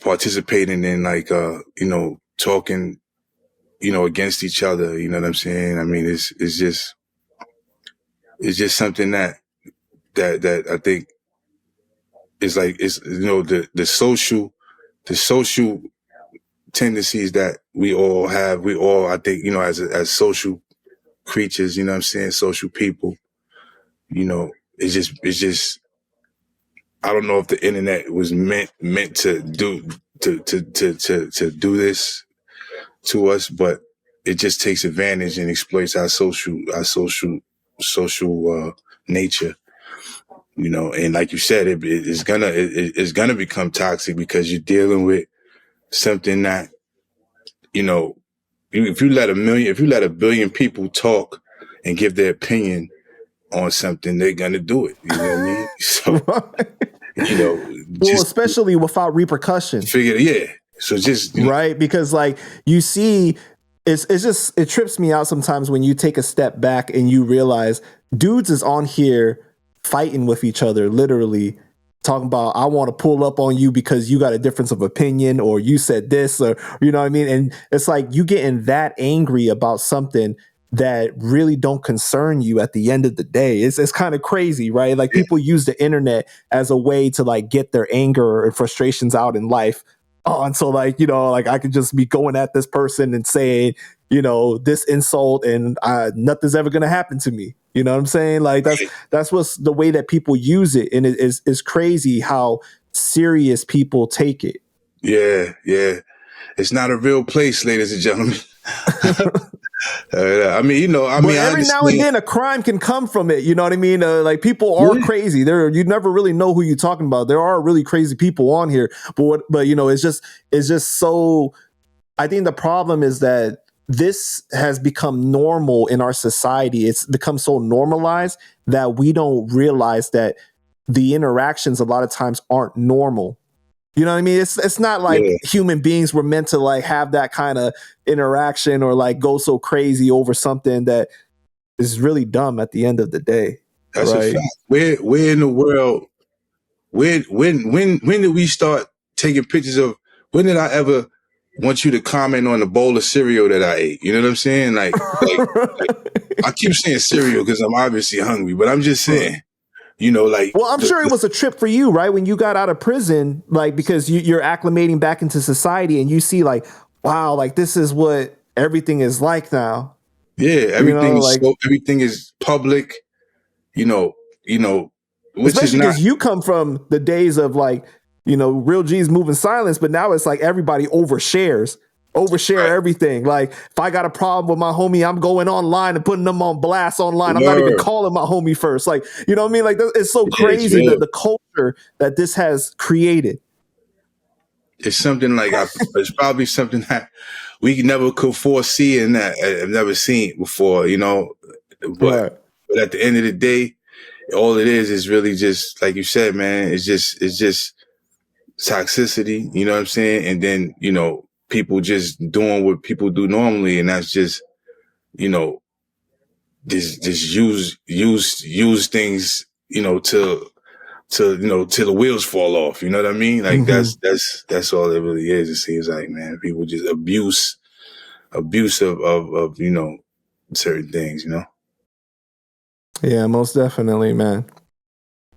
participating in like, talking, against each other. You know what I'm saying? I mean, it's just something that I think is like, it's, the social tendencies that we all, I think, as social creatures, you know what I'm saying? Social people, it's just, I don't know if the internet was meant to do this to us, but it just takes advantage and exploits our social nature. you know, and like you said, it's gonna become toxic because you're dealing with something that, you know, if you let a billion people talk and give their opinion on something, they're gonna do it. You know what I mean? So, you know, Well, just especially without repercussion. figure, yeah. So just, you know, Right? Because like you see, it's just it trips me out sometimes when you take a step back and you realize dudes is on here fighting with each other, literally talking about I want to pull up on you because you got a difference of opinion or you said this or you know what I mean? And it's like you getting that angry about something that really don't concern you at the end of the day. It's kind of crazy, right? Like yeah, people use the internet as a way to like get their anger and frustrations out in life. Oh, and so like, you know, like I could just be going at this person and saying, you know, this insult and nothing's ever going to happen to me. You know what I'm saying? Like that's what's the way that people use it. And it's crazy how serious people take it. yeah, yeah. It's not a real place, ladies and gentlemen. I mean, you know, I But mean, I every now and understand. then a crime can come from it. You know what I mean? Like people are Yeah, crazy. You never really know who you're talking about. There are really crazy people on here, but you know, it's just so. I think the problem is that this has become normal in our society. It's become so normalized that we don't realize that the interactions a lot of times aren't normal. You know what I mean? It's not like yeah. human beings were meant to like have that kind of interaction or like go so crazy over something that is really dumb at the end of the day, That's a right? fact. Where in the world? When did we start taking pictures of? When did I ever want you to comment on the bowl of cereal that I ate? You know what I'm saying? Like I keep saying cereal because I'm obviously hungry, but I'm just saying, you know, like Well, I'm sure it was a trip for you, right? When you got out of prison, like because you're acclimating back into society and you see like, wow, like this is what everything is like now. yeah, You know, like everything is public. You know, you know, which is especially not. because you come from the days of like, you know, real G's moving silence, but now it's like everybody overshare Right. everything. Like if I got a problem with my homie, I'm going online and putting them on blast online. I'm not even Word. calling my homie first. Like, you know what I mean? Like it's so Yeah, it's crazy real. that the culture that this has created. It's something like it's probably something that we never could foresee and that I've never seen before. You know, but Right. but at the end of the day, all it is really just like you said, man. It's just toxicity. You know what I'm saying? And then you know people just doing what people do normally, and that's just you know just use things you know to you know till the wheels fall off. You know what I mean? Like Mm-hmm. that's all it really is. It seems like, man, people just abuse of you know certain things. You know? Yeah, most definitely, man.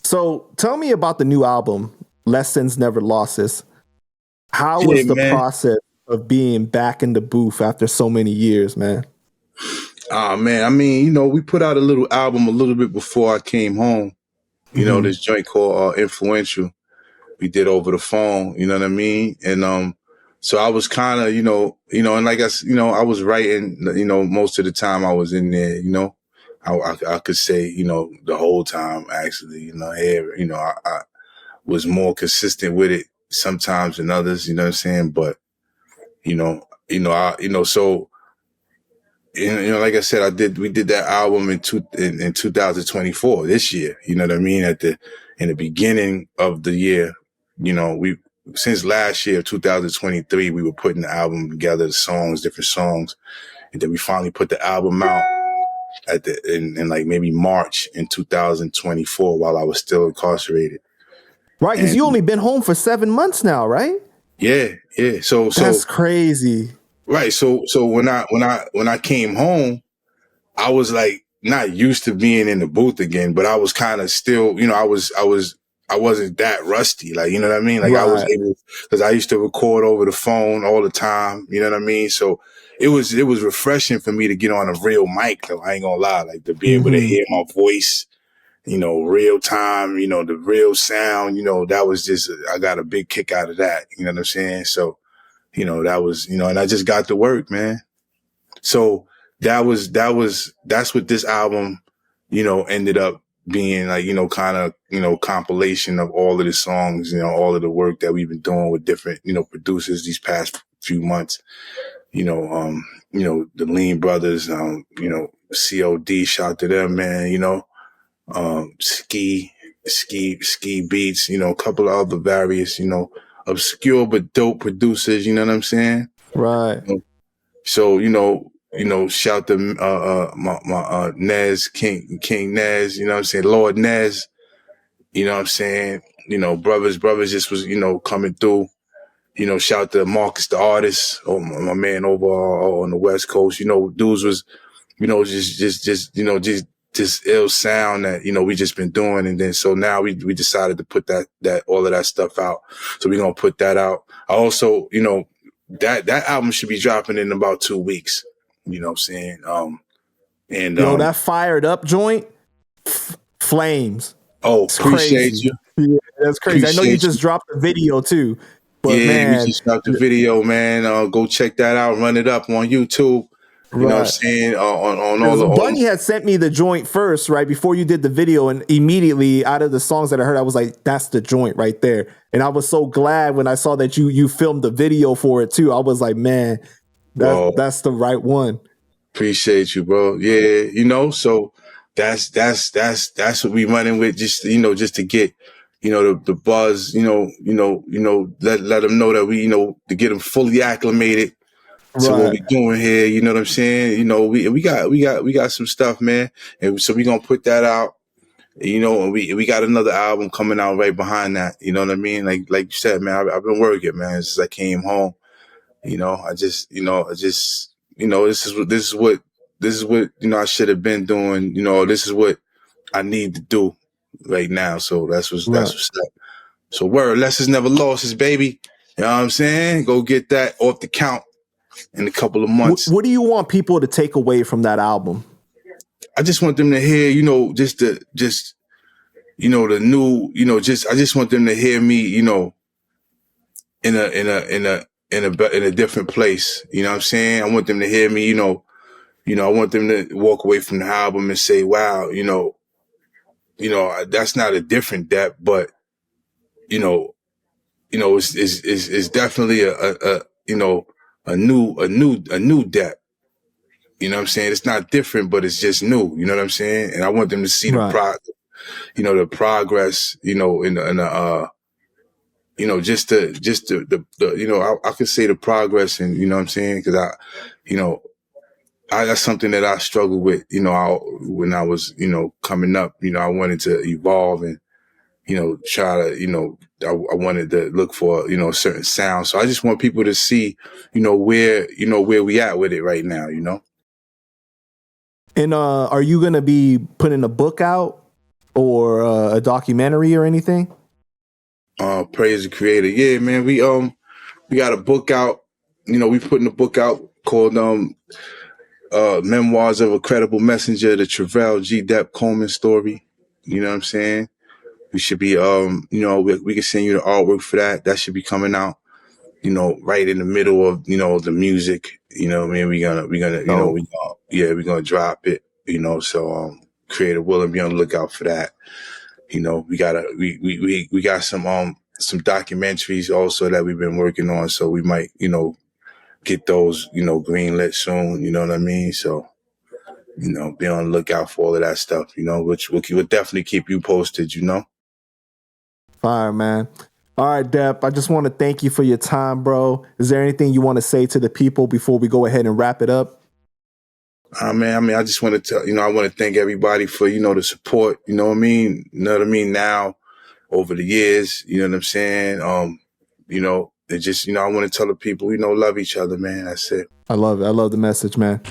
So tell me about the new album, Lessons Never Losses. How Yeah, was the man. process of being back in the booth after so many years, man? Oh man, I mean, you know, we put out a little album a little bit before I came home. You know, Mm-hmm. this joint called Influential. We did over the phone. You know what I mean? And so I was kind of, and like you know, I was writing. You know, most of the time I was in there. You know, I could say, you know, the whole time actually. You know, you know, I was more consistent with it sometimes than others. You know what I'm saying? But so like I said, we did that album in 2024 this year. You know what I mean? In the beginning of the year, you know, since last year, 2023, we were putting the album together, the songs, different songs, and then we finally put the album out in like maybe March in 2024 while I was still incarcerated. Right, because And you only been home for 7 months now, right? yeah, yeah. That's crazy. Right. So when I came home, I was like not used to being in the booth again, but I was kind of still, you know, I wasn't that rusty. Like, you know what I mean? Like I was Right. able, cause I used to record over the phone all the time. You know what I mean? So it was refreshing for me to get on a real mic though. I ain't gonna lie, like to be able to Mm-hmm. hear my voice, you know, real time, you know, the real sound, you know, that was just, I got a big kick out of that. You know what I'm saying? So, you know, that was, you know, and I just got to work, man. So that's what this album, you know, ended up being like, kind of, compilation of all of the songs, all of the work that we've been doing with different, producers these past few months. The Lean Brothers, COD, shout to them, man, Ski Beats, a couple of other various, obscure but dope producers, you know what I'm saying? Right. So, shout to my Nez, King Nez, you know what I'm saying? Lord Nez, you know what I'm saying? Brothers just was, coming through. Shout to Marcus the artist, my man over on the West Coast. Dudes was, just ill sound that, we just been doing. And then so now we decided to put that all of that stuff out. So we're gonna put that out. I also, that album should be dropping in about 2 weeks. You know what I'm saying? That fired up joint, flames. Oh, It's appreciate crazy. you. Yeah, that's crazy. I know you Appreciate just dropped the video too. But yeah, man, we just dropped the video, man. Go check that out. Run it up on YouTube. You know what I'm saying? On all the Bunny had sent me the joint first, right before you did the video, and immediately out of the songs that I heard, I was like, "That's the joint right there." And I was so glad when I saw that you filmed the video for it too. I was like, "Man, that's the right one." Appreciate you, bro. Yeah, so that's what we running with. Just just to get the buzz. Let them know that we to get them fully acclimated to what we doing here. You know what I'm saying? We got some stuff, man, and so we gonna put that out. And we got another album coming out right behind that. You know what I mean? Like you said, man, I've been working, man, since I came home. This is what I should have been doing. This is what I need to do right now. So that's what's up. So word, lessons never losses, baby. You know what I'm saying? Go get that off the count in a couple of months. What do you want people to take away from that album? I just want them to hear, the new, I just want them to hear me, in a different place. You know what I'm saying? I want them to hear me, I want them to walk away from the album and say, wow, that's not a different depth, but, it's definitely a new depth. You know what I'm saying? It's not different, but it's just new. You know what I'm saying? And I want them to see the progress, I could say the progress, and you know what I'm saying? Cause that's something that I struggled with, when I was, coming up, I wanted to evolve and, try to, I wanted to look for, a certain sound. So I just want people to see, where we at with it right now, And are you going to be putting a book out or a documentary or anything? Praise the Creator. Yeah, man. We got a book out. We putting a book out called Memoirs of a Credible Messenger, the Travell G. Depp Coleman story. You know what I'm saying? We should be we can send you the artwork for that. That should be coming out, right in the middle of, the music. You know what I mean? We're gonna drop it, so Creator will and be on the lookout for that. We got some documentaries also that we've been working on, so we might, get those, greenlit soon, you know what I mean? So, be on the lookout for all of that stuff, which we'll definitely keep you posted, Fire, man. All right, Depp, I just want to thank you for your time, bro. Is there anything you want to say to the people before we go ahead and wrap it up? Man, I just want to tell, I want to thank everybody for, the support, you know what I mean? You know what I mean? Now, over the years, you know what I'm saying? It just, I want to tell the people, love each other, man. That's it. I love it. I love the message, man.